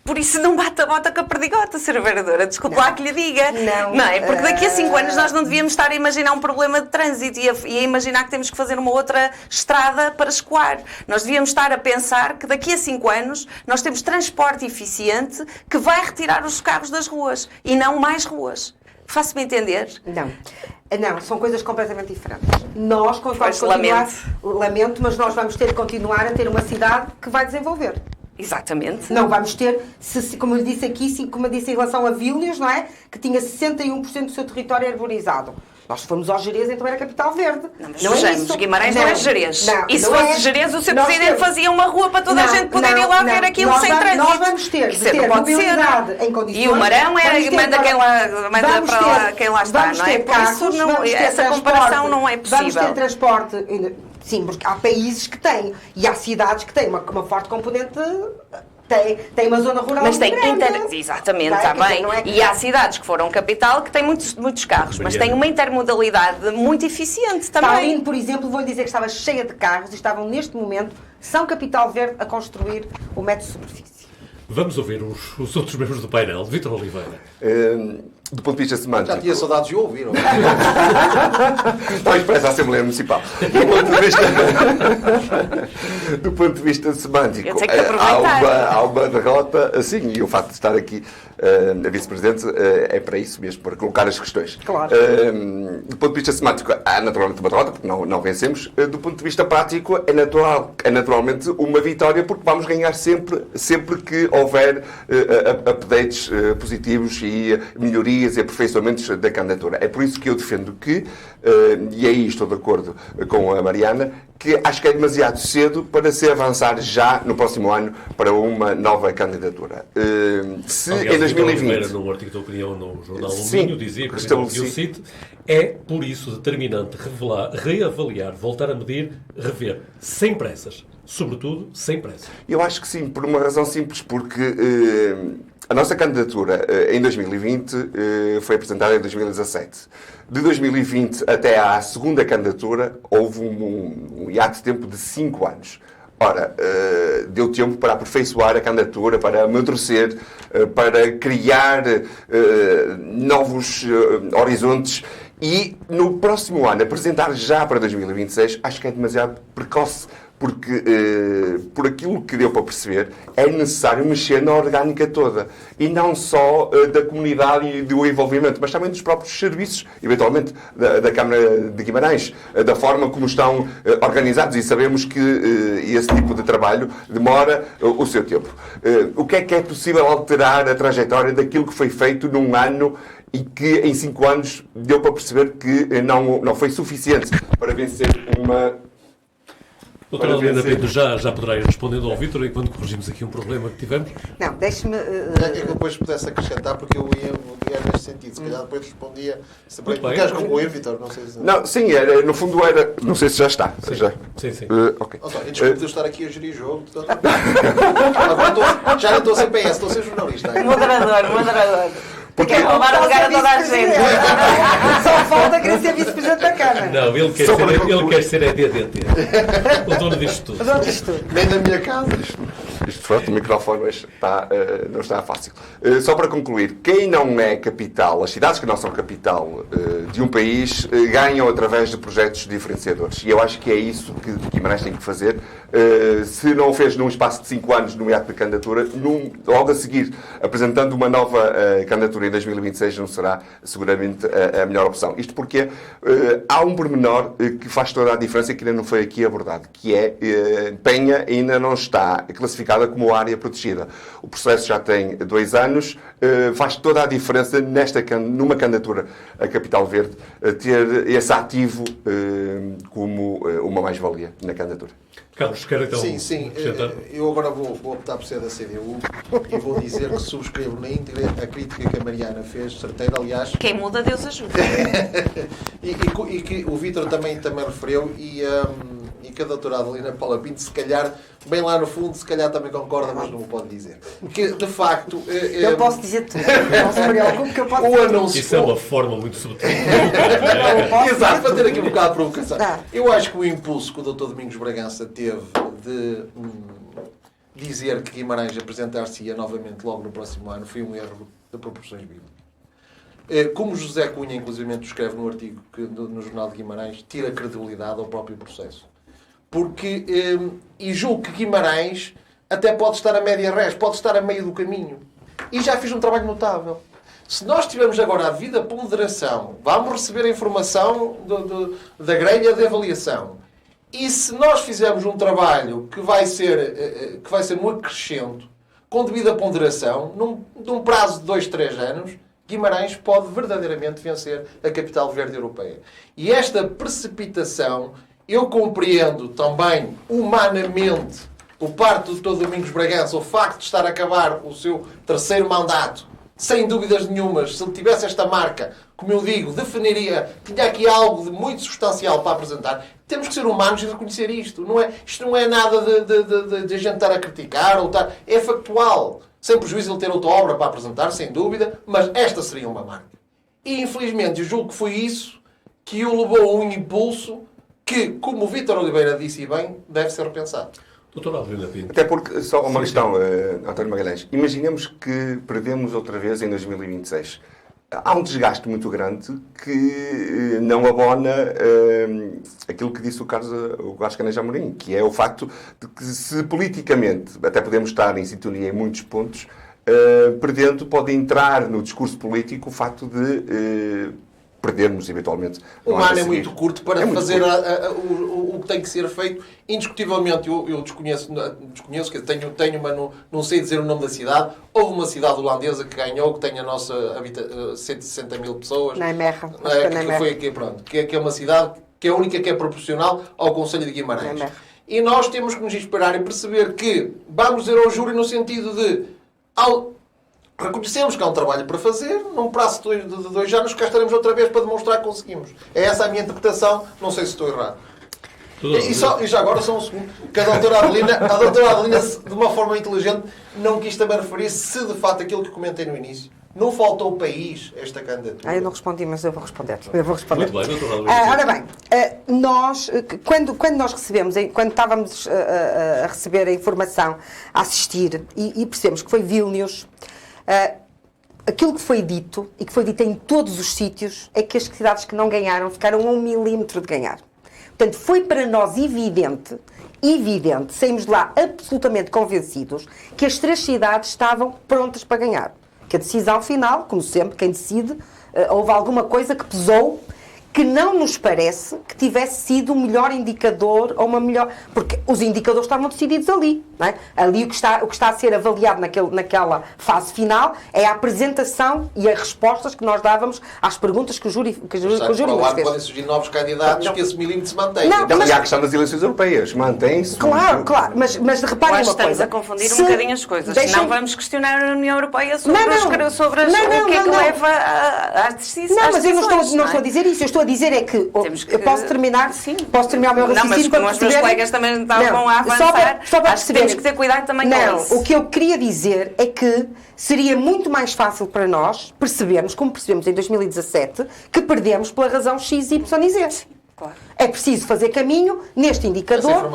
Por isso não bate a bota com a perdigota, Sra. Vereadora. Desculpe lá que lhe diga. Não é? Porque daqui a 5 anos nós não devíamos estar a imaginar um problema de trânsito e a imaginar que temos que fazer uma outra estrada para escoar. Nós devíamos estar a pensar que daqui a 5 anos nós temos transporte eficiente que vai retirar os carros das ruas e não mais ruas. Faço-me entender? Não, são coisas completamente diferentes. Nós vamos continuar... Lamento, mas nós vamos ter que continuar a ter uma cidade que vai desenvolver. Exatamente. Não vamos ter, como eu disse aqui, como eu disse em relação a Vilnius, não é? Que tinha 61% do seu território arborizado. Nós fomos ao Jerez, então era Capital Verde. Não é isso. Guimarães não é Jerez. E se fosse Jerez, o Sr. Presidente fazia uma rua para toda a gente poder ir lá ver aquilo sem trânsito. Nós vamos ter mobilidade em condições... E o Marão manda para lá quem lá está, não é? Por isso, essa comparação não é possível. Vamos ter transporte... Sim, porque há países que têm, e há cidades que têm uma forte componente... Tem uma zona rural. Mas tem grande. Exatamente, está bem. E há cidades que foram capital que têm muitos carros, mas têm uma intermodalidade muito eficiente também. Tallinn, por exemplo, vou-lhe dizer que estava cheia de carros e estavam neste momento, São Capital Verde, a construir o metro de superfície. Vamos ouvir os outros membros do painel. Vítor Oliveira. Do ponto de vista semântico... Já tinha saudades de ouvir. Estão expressa a Assembleia Municipal. Do ponto de vista semântico, há uma derrota, assim, e o facto de estar aqui a Vice-Presidente é para isso mesmo, para colocar as questões. Claro. Do ponto de vista semântico, há naturalmente uma derrota, porque não vencemos. Do ponto de vista prático, é naturalmente uma vitória, porque vamos ganhar sempre que houver updates positivos e melhorias e aperfeiçoamentos da candidatura. É por isso que eu defendo que, e aí estou de acordo com a Mariana, que acho que é demasiado cedo para se avançar já no próximo ano para uma nova candidatura. Se em 2020... No artigo de opinião no jornal O Minho, dizia que eu cito, é por isso determinante reavaliar, voltar a medir, rever, sem pressas. Sobretudo, sem pressa. Eu acho que sim, por uma razão simples, porque A nossa candidatura em 2020 foi apresentada em 2017. De 2020 até à segunda candidatura houve um hiato de tempo de 5 anos. Ora, deu tempo para aperfeiçoar a candidatura, para amadurecer, para criar novos horizontes e no próximo ano apresentar já para 2026, acho que é demasiado precoce. Porque, por aquilo que deu para perceber, é necessário mexer na orgânica toda. E não só da comunidade e do envolvimento, mas também dos próprios serviços, eventualmente, da Câmara de Guimarães, da forma como estão organizados. E sabemos que esse tipo de trabalho demora o seu tempo. O que é possível alterar a trajetória daquilo que foi feito num ano e que em 5 anos deu para perceber que não foi suficiente para vencer uma... Doutora Helena Pinto, já poderá ir respondendo ao Vítor enquanto corrigimos aqui um problema que tivemos? Não, deixe-me... É que depois pudesse acrescentar, porque eu ia neste sentido. Se calhar depois respondia... Muito bem. Queres concluir, Vítor? Não sei se... Não, sim, no fundo era... Não sei se já está. Sim, Já. sim. Ok. Desculpe de eu estar aqui a gerir jogo. Já não estou a ser PS, estou a ser jornalista. Moderador. Porque quer roubar o lugar a toda a gente. Só falta querer ser vice-presidente da Câmara. Não, ele quer ser EDDT. O dono disto tudo. Nem da minha casa. Isto foi o microfone, mas não está fácil. Só para concluir, quem não é capital, as cidades que não são capital de um país, ganham através de projetos diferenciadores. E eu acho que é isso que Guimarães tem que fazer. Se não o fez num espaço de 5 anos no hiato de candidatura, logo a seguir, apresentando uma nova candidatura em 2026, não será seguramente a melhor opção. Isto porque há um pormenor que faz toda a diferença e que ainda não foi aqui abordado, que é Penha ainda não está classificada como área protegida. O processo já tem 2 anos, faz toda a diferença numa candidatura a Capital Verde ter esse ativo como uma mais-valia na candidatura. Carlos, quer então Sim. Eu agora vou optar por ser da CDU e vou dizer que subscrevo na íntegra a crítica que a Mariana fez, certeira, aliás. Quem muda, Deus ajuda. e que o Vítor também referiu e que a doutora Adelina Paula Pinto, se calhar, bem lá no fundo, se calhar também concorda, mas não o pode dizer. Que, de facto... eu posso dizer tudo. Não se preocupe que eu posso dizer tudo. Isso é uma forma muito subtil. Exato, para ter aqui um bocado de provocação. Eu acho que o impulso que o Dr. Domingos Bragança teve de dizer que Guimarães apresentar-se-ia novamente logo no próximo ano foi um erro de proporções bíblicas. Como José Cunha, inclusive, escreve no artigo no Jornal de Guimarães, tira credibilidade ao próprio processo. Porque, e julgo que Guimarães até pode estar a média res, pode estar a meio do caminho. E já fez um trabalho notável. Se nós tivermos agora a devida ponderação, vamos receber a informação da grelha de avaliação. E se nós fizermos um trabalho que vai ser no acrescento, com devida ponderação, num prazo de 2-3 anos, Guimarães pode verdadeiramente vencer a capital verde europeia. E esta precipitação, eu compreendo também, humanamente, por parte do Dr. Domingos Bragança, o facto de estar a acabar o seu 3º mandato, sem dúvidas nenhumas, se ele tivesse esta marca, como eu digo, tinha aqui algo de muito substancial para apresentar. Temos que ser humanos e reconhecer isto. Isto não é nada de a gente estar a criticar, é factual. Sem prejuízo ele ter outra obra para apresentar, sem dúvida, mas esta seria uma marca. E, infelizmente, eu julgo que foi isso que o levou a um impulso que, como o Vítor Oliveira disse bem, deve ser repensado. Doutora Adelina Pinto. Até porque, só uma questão, António Magalhães. Imaginemos que prevemos outra vez em 2026. Há um desgaste muito grande que não abona aquilo que disse o Carlos Caneja Amorim, que é o facto de que se politicamente, até podemos estar em sintonia em muitos pontos, perdendo, pode entrar no discurso político o facto de perdermos eventualmente. Um ano é muito curto para fazer o que tem que ser feito. Indiscutivelmente, eu desconheço, que tenho, mas não sei dizer o nome da cidade. Houve uma cidade holandesa que ganhou, que tem a nossa 160 mil pessoas. Nijmegen. Que foi aqui, pronto. Que é uma cidade que é a única que é proporcional ao Conselho de Guimarães. Nijmegen. E nós temos que nos inspirar e perceber que vamos dizer ao júri no sentido de... Reconhecemos que há um trabalho para fazer, num prazo de 2 anos cá estaremos outra vez para demonstrar que conseguimos. É essa a minha interpretação, não sei se estou errado. E já agora só um segundo, que a doutora Adelina, de uma forma inteligente, não quis também referir se de facto aquilo que comentei no início. Não faltou o país esta candidatura. Eu não respondi, mas eu vou responder. Muito bem, doutora Adelina. Ora bem, nós, quando nós recebemos, quando estávamos a receber a informação, a assistir, e percebemos que foi Vilnius, aquilo que foi dito, e que foi dito em todos os sítios, é que as cidades que não ganharam ficaram a 1 milímetro de ganhar. Portanto, foi para nós evidente, saímos de lá absolutamente convencidos que as 3 cidades estavam prontas para ganhar. Que a decisão final, como sempre, quem decide, houve alguma coisa que pesou, que não nos parece que tivesse sido o melhor indicador ou uma melhor... Porque os indicadores estavam decididos ali. Não é? Ali o que está a ser avaliado naquela fase final é a apresentação e as respostas que nós dávamos às perguntas que o júri nos fez. Podem surgir novos candidatos que esse milímetro se mantém. E a questão das eleições europeias, mantém-se. Claro, mas reparem uma coisa. Estamos a confundir um bocadinho as coisas. Não vamos questionar a União Europeia sobre o que é que leva às decisões. Não, mas eu não estou a dizer isso. Eu estou a dizer é que eu posso terminar o meu raciocínio. Não, mas como os meus colegas também estavam a avançar, só para perceber. Temos que ter cuidado também com isso. O que eu queria dizer é que seria muito mais fácil para nós percebermos, como percebemos em 2017, que perdemos pela razão X, Y e Z. Claro. É preciso fazer caminho neste indicador.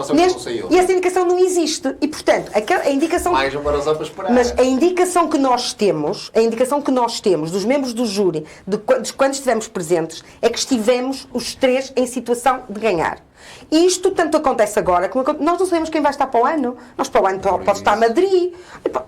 E essa indicação não existe. E, portanto, a indicação... Mais uma razão para esperar. Mas a indicação que nós temos, dos membros do júri, de quando estivemos presentes, é que estivemos os 3 em situação de ganhar. E isto tanto acontece agora, como nós não sabemos quem vai estar para o ano. Nós para o ano pode estar Madrid.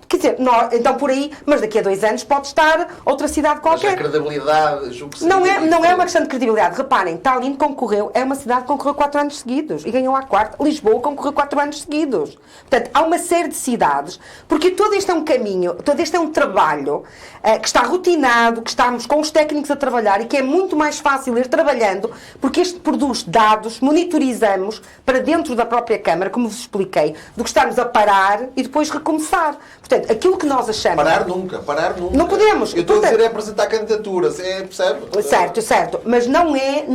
Quer dizer, então por aí, mas daqui a 2 anos pode estar outra cidade qualquer. Mas a credibilidade, julgo que não é uma questão de credibilidade. Reparem, Tallinn concorreu, é uma cidade que concorreu 4 anos seguidos e ganhou a 4ª. Lisboa concorreu 4 anos seguidos. Portanto, há uma série de cidades, porque todo este é um caminho, todo este é um trabalho que está rotinado, que estamos com os técnicos a trabalhar e que é muito mais fácil ir trabalhando, porque este produz dados, monitorizamos para dentro da própria Câmara, como vos expliquei, do que estarmos a parar e depois recomeçar. Portanto, aquilo que nós achamos... Parar nunca. Não podemos. Eu estou a dizer é apresentar candidaturas, percebe? Certo. Mas não é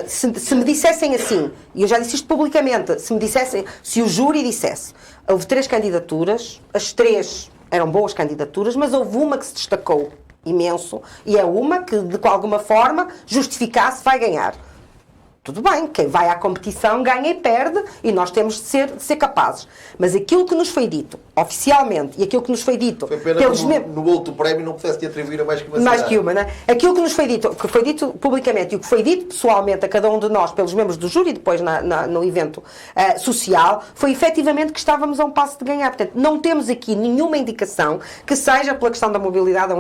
se me dissessem assim, e eu já disse isto publicamente, se o júri dissesse, houve 3 candidaturas, as 3 eram boas candidaturas, mas houve uma que se destacou imenso, e é uma que, de alguma forma, justificasse, vai ganhar. Tudo bem, quem vai à competição ganha e perde, e nós temos de ser capazes. Mas aquilo que nos foi dito, oficialmente, e aquilo que nos foi dito... Foi pena que no outro prémio não pudesse te atribuir a mais que uma cidade. Mais que uma, não é? Aquilo que nos foi dito, que foi dito publicamente, e o que foi dito pessoalmente a cada um de nós, pelos membros do júri, depois no evento social, foi efetivamente que estávamos a um passo de ganhar. Portanto, não temos aqui nenhuma indicação que seja pela questão da mobilidade.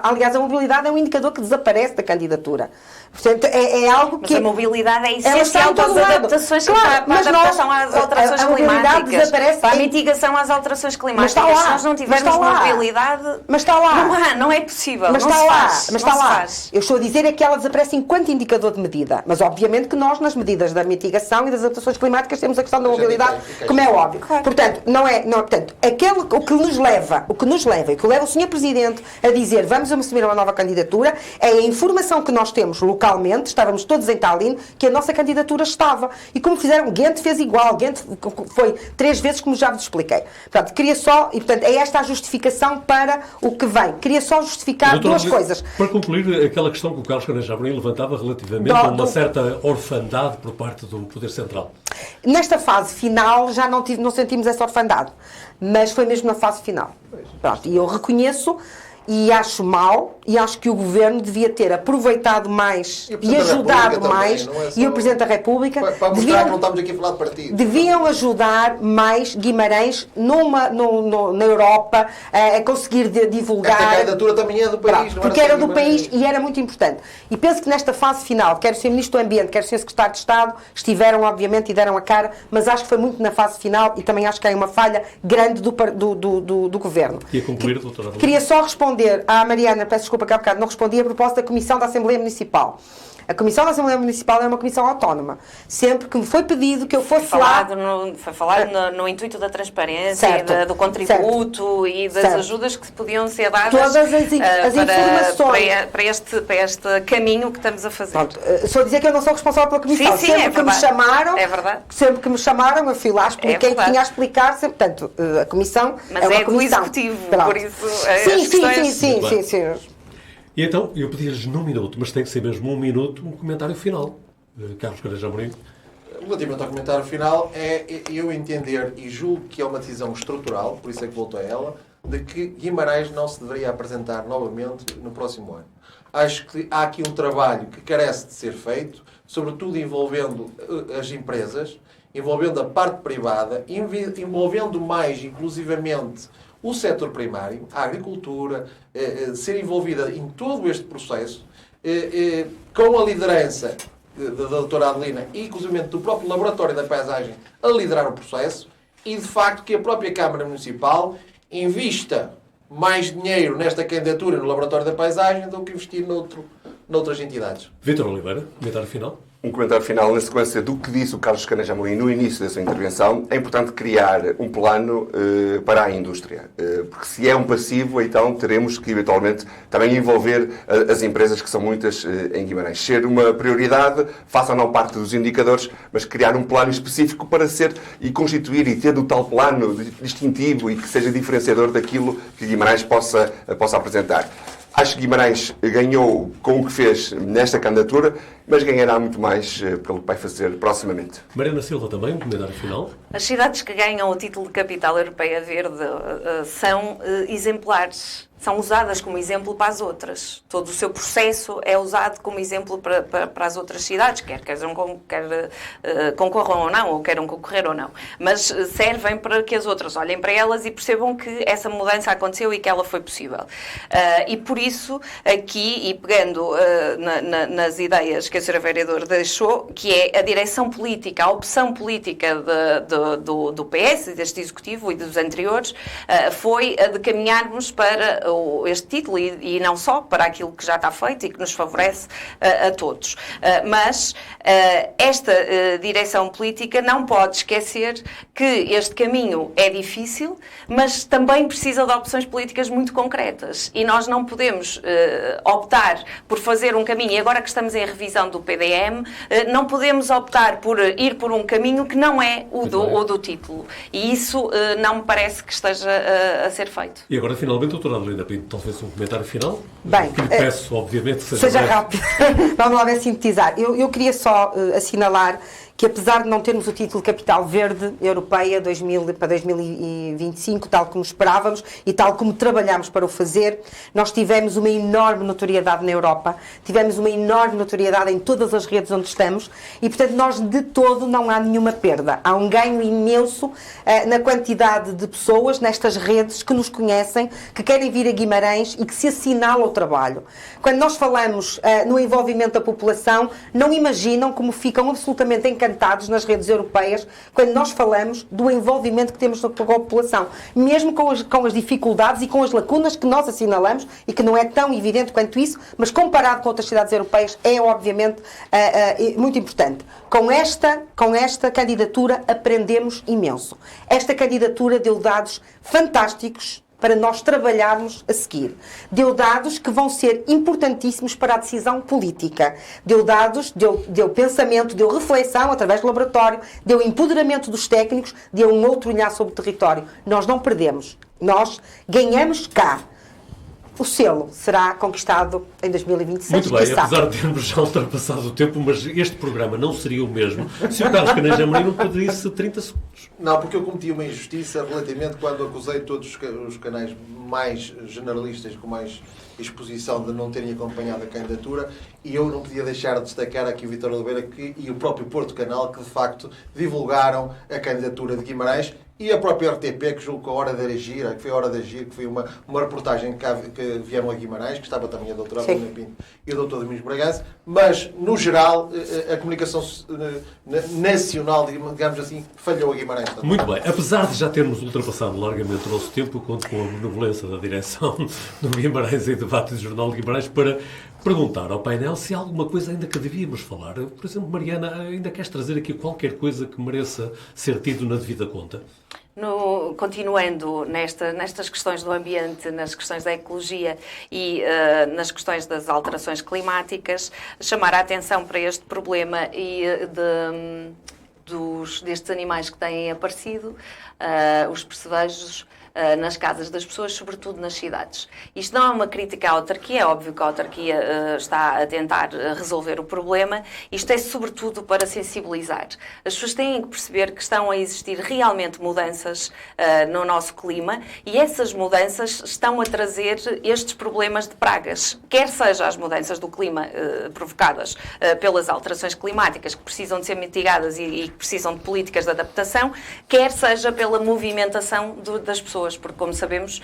Aliás, a mobilidade é um indicador que desaparece da candidatura. Portanto, é algo que... Mas a mobilidade é essencial para as adaptações, para a adaptação às alterações climáticas, para a mitigação às alterações climáticas. Se nós não tivermos mobilidade, não é possível. Mas está lá. Eu estou a dizer é que ela desaparece enquanto indicador de medida. Mas obviamente que nós, nas medidas da mitigação e das adaptações climáticas, temos a questão da mobilidade, como é óbvio. Claro. Portanto, o que nos leva, e que leva o Sr. Presidente a dizer vamos assumir uma nova candidatura, é a informação que nós temos localmente, estávamos todos em Tallinn, que a nossa candidatura estava. E como fizeram, Ghent fez igual. Ghent foi 3 vezes, como já vos expliquei. Portanto, queria só, e portanto, é esta a justificação para o que vem. Queria só justificar duas coisas. Para concluir, aquela questão que o Carlos Caneja Amorim levantava relativamente a uma certa orfandade por parte do Poder Central. Nesta fase final já não sentimos essa orfandade, mas foi mesmo na fase final. Pronto, e eu reconheço e acho mal, e acho que o Governo devia ter aproveitado mais e ajudado mais, e o Presidente da República para mostrar que não estamos aqui a falar de partido. Deviam ajudar mais Guimarães na Europa a conseguir divulgar. Esta candidatura também é do país. Porque era do país e era muito importante. E penso que nesta fase final, quer o Sr. Ministro do Ambiente, quer o Sr. Secretário de Estado, estiveram obviamente e deram a cara, mas acho que foi muito na fase final e também acho que há uma falha grande do Governo. E a concluir, doutora? Queria só responder à Mariana, peço desculpa que há bocado não respondi, a propósito da Comissão da Assembleia Municipal. A Comissão da Assembleia Municipal é uma comissão autónoma. Sempre que me foi pedido que eu fosse lá... Foi falado no intuito da transparência, Certo, do contributo e das certo. ajudas que podiam ser dadas Todas as informações. para este caminho que estamos a fazer. Pronto, só dizer que eu não sou responsável pela comissão. Sim, sempre é que me verdade. chamaram, É verdade. sempre que me chamaram, eu fui lá, expliquei o que verdade. tinha a explicar. Sempre, portanto, a comissão Mas é uma é do comissão. Executivo, Pronto. por isso as Sim, questões... sim. E então, eu pedi-lhes num minuto, mas tem que ser mesmo um minuto, um comentário final. Carlos Caneja Amorim. Relativamente ao comentário final, é eu entender, e julgo que é uma decisão estrutural, por isso é que voltou a ela, de que Guimarães não se deveria apresentar novamente no próximo ano. Acho que há aqui um trabalho que carece de ser feito, sobretudo envolvendo as empresas, envolvendo a parte privada, envolvendo mais, inclusivamente, o setor primário, a agricultura, ser envolvida em todo este processo, com a liderança da doutora Adelina e, inclusive, do próprio Laboratório da Paisagem a liderar o processo e, de facto, que a própria Câmara Municipal invista mais dinheiro nesta candidatura no Laboratório da Paisagem do que investir noutras entidades. Vítor Oliveira, comentário final. Um comentário final, na sequência do que disse o Carlos Caneja Amorim no início da sua intervenção, é importante criar um plano para a indústria. Porque se é um passivo, então teremos que, eventualmente, também envolver as empresas, que são muitas em Guimarães. Ser uma prioridade, face ou não parte dos indicadores, mas criar um plano específico para ser e constituir e ter o tal plano distintivo e que seja diferenciador daquilo que Guimarães possa apresentar. Acho que Guimarães ganhou com o que fez nesta candidatura, mas ganhará muito mais pelo que vai fazer proximamente. Mariana Silva também, um comentário final. As cidades que ganham o título de Capital Europeia Verde são exemplares. São usadas como exemplo para as outras. Todo o seu processo é usado como exemplo para as outras cidades, quer concorram ou não, ou queiram concorrer ou não. Mas servem para que as outras olhem para elas e percebam que essa mudança aconteceu e que ela foi possível. E por isso, aqui, e pegando nas ideias que a Sra. Vereadora deixou, que é a direção política, a opção política do PS, deste Executivo e dos anteriores, foi a de caminharmos para este título e não só para aquilo que já está feito e que nos favorece a todos. Mas esta direção política não pode esquecer que este caminho é difícil, mas também precisa de opções políticas muito concretas. E nós não podemos optar por fazer um caminho, e agora que estamos em revisão do PDM, não podemos optar por ir por um caminho que não é o do título. E isso não me parece que esteja a ser feito. E agora, finalmente, doutora Adelina Pinto, talvez um comentário final. Bem, que lhe peço, obviamente, que seja breve. rápido. Vamos lá ver sintetizar. Eu queria só assinalar que, apesar de não termos o título de Capital Verde Europeia para 2025, tal como esperávamos e tal como trabalhámos para o fazer, nós tivemos uma enorme notoriedade na Europa, tivemos uma enorme notoriedade em todas as redes onde estamos e, portanto, nós de todo não há nenhuma perda. Há um ganho imenso na quantidade de pessoas nestas redes que nos conhecem, que querem vir a Guimarães e que se assinalam o trabalho. Quando nós falamos no envolvimento da população, não imaginam como ficam absolutamente encantados nas redes europeias quando nós falamos do envolvimento que temos com a população, mesmo com as dificuldades e com as lacunas que nós assinalamos e que não é tão evidente quanto isso, mas comparado com outras cidades europeias é obviamente muito importante. Com esta candidatura aprendemos imenso. Esta candidatura deu dados fantásticos para nós trabalharmos a seguir. Deu dados que vão ser importantíssimos para a decisão política. Deu dados, deu pensamento, deu reflexão através do laboratório, deu empoderamento dos técnicos, deu um outro olhar sobre o território. Nós não perdemos. Nós ganhamos cá. O selo será conquistado em 2026. Muito bem, apesar de termos já ultrapassado o tempo, mas este programa não seria o mesmo se o Carlos Caneja Amorim não pedisse 30 segundos. Não, porque eu cometi uma injustiça relativamente quando acusei todos os canais mais generalistas, com mais exposição, de não terem acompanhado a candidatura, e eu não podia deixar de destacar aqui o Vítor Oliveira e o próprio Porto Canal, que de facto divulgaram a candidatura de Guimarães, e a própria RTP, que julgo que a Hora de Agir, que foi a Hora de Agir, que foi uma reportagem que vieram a Guimarães, que estava também a doutora Adelina Pinto e o doutor Domingos Bragança, mas, no geral, a comunicação nacional, digamos assim, falhou a Guimarães também. Muito bem, apesar de já termos ultrapassado largamente o nosso tempo, conto com a benevolência da direção do Guimarães e Debate do Jornal de Guimarães para perguntar ao painel se há alguma coisa ainda que devíamos falar. Por exemplo, Mariana, ainda queres trazer aqui qualquer coisa que mereça ser tido na devida conta? Continuando nestas questões do ambiente, nas questões da ecologia e nas questões das alterações climáticas, chamar a atenção para este problema e destes animais que têm aparecido, os percevejos, nas casas das pessoas, sobretudo nas cidades. Isto não é uma crítica à autarquia, é óbvio que a autarquia está a tentar resolver o problema. Isto é sobretudo para sensibilizar. As pessoas têm que perceber que estão a existir realmente mudanças no nosso clima e essas mudanças estão a trazer estes problemas de pragas, quer seja as mudanças do clima provocadas pelas alterações climáticas que precisam de ser mitigadas e que precisam de políticas de adaptação, quer seja pela movimentação das pessoas, porque, como sabemos,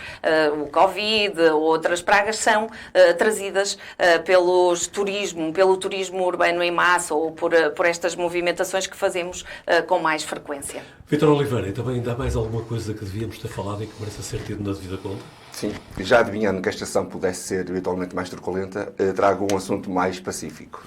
o Covid ou outras pragas são trazidas pelo turismo urbano em massa ou por estas movimentações que fazemos com mais frequência. Vítor Oliveira, e também ainda há mais alguma coisa que devíamos ter falado e que mereça ser tido na devida conta? Sim, já adivinhando que esta sessão pudesse ser eventualmente mais truculenta, trago um assunto mais pacífico.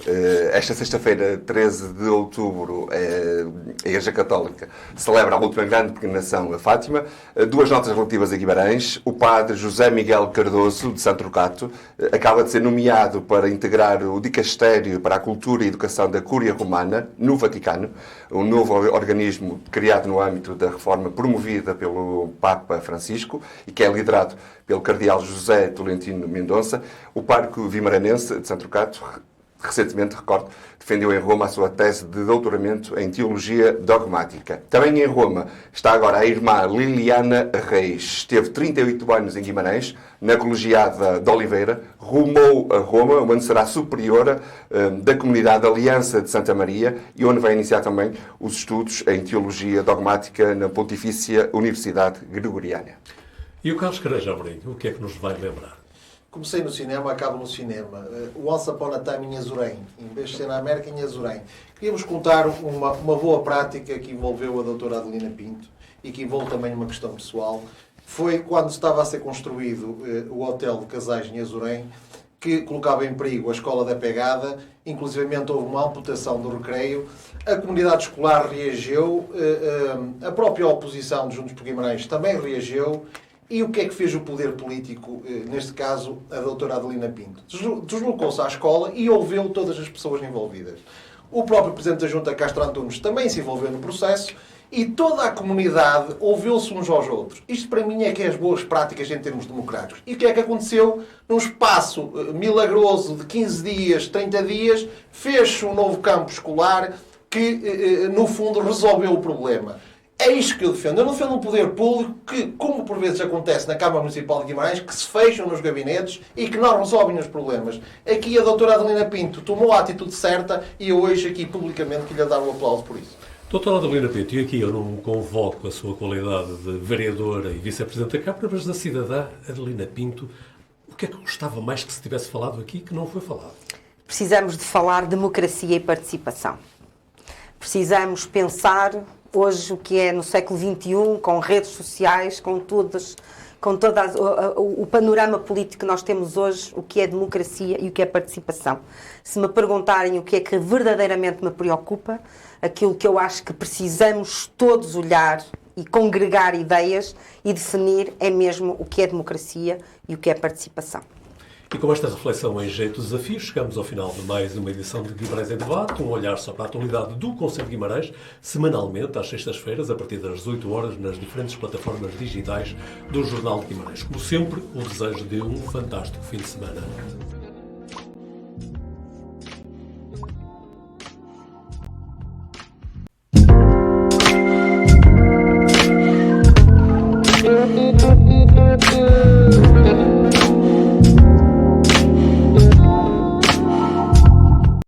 Esta sexta-feira, 13 de outubro, a Igreja Católica celebra a última grande peregrinação a Fátima. Duas notas relativas a Guimarães. O padre José Miguel Cardoso, de Santo Trocato, acaba de ser nomeado para integrar o Dicastério para a Cultura e Educação da Cúria Romana, no Vaticano, um novo organismo criado no âmbito da reforma promovida pelo Papa Francisco e que é liderado pelo cardeal José Tolentino Mendonça. O pároco vimaranense de Santo Trocato, recentemente, recordo, defendeu em Roma a sua tese de doutoramento em Teologia Dogmática. Também em Roma está agora a irmã Liliana Reis. Esteve 38 anos em Guimarães, na Colegiada de Oliveira, rumou a Roma, onde será superiora da comunidade Aliança de Santa Maria e onde vai iniciar também os estudos em Teologia Dogmática na Pontifícia Universidade Gregoriana. E o Carlos Careja Amorim, o que é que nos vai lembrar? Comecei no cinema, acabo no cinema. Once Upon a Time em Azurém. Em vez de ser na América, em Azurém. Queríamos contar uma boa prática que envolveu a doutora Adelina Pinto e que envolve também uma questão pessoal. Foi quando estava a ser construído o hotel de casais em Azurém, que colocava em perigo a escola da pegada, inclusivamente houve uma amputação do recreio. A comunidade escolar reagiu, a própria oposição de Juntos por Guimarães também reagiu. E o que é que fez o poder político, neste caso, a doutora Adelina Pinto? Deslocou-se à escola e ouviu todas as pessoas envolvidas. O próprio Presidente da Junta, Castro Antunes, também se envolveu no processo e toda a comunidade ouviu-se uns aos outros. Isto, para mim, é que é as boas práticas em termos democráticos. E o que é que aconteceu? Num espaço milagroso de 15 dias, 30 dias, fez-se um novo campo escolar que, no fundo, resolveu o problema. É isto que eu defendo. Eu não defendo um poder público que, como por vezes acontece na Câmara Municipal de Guimarães, que se fecham nos gabinetes e que não resolvem os problemas. Aqui a doutora Adelina Pinto tomou a atitude certa e eu hoje aqui publicamente que lhe dar um aplauso por isso. Doutora Adelina Pinto, e aqui eu não convoco a sua qualidade de vereadora e vice-presidente da Câmara, mas da cidadã Adelina Pinto, o que é que gostava mais que se tivesse falado aqui que não foi falado? Precisamos de falar democracia e participação. Precisamos pensar hoje o que é no século XXI, com redes sociais, com todo o panorama político que nós temos hoje, o que é democracia e o que é participação. Se me perguntarem o que é que verdadeiramente me preocupa, aquilo que eu acho que precisamos todos olhar e congregar ideias e definir é mesmo o que é democracia e o que é participação. E com esta reflexão em jeito de desafio, chegamos ao final de mais uma edição de Guimarães em Debate, um olhar só para a atualidade do Conselho de Guimarães, semanalmente, às sextas-feiras, a partir das 18 horas, nas diferentes plataformas digitais do Jornal de Guimarães. Como sempre, o desejo de um fantástico fim de semana. Thank you.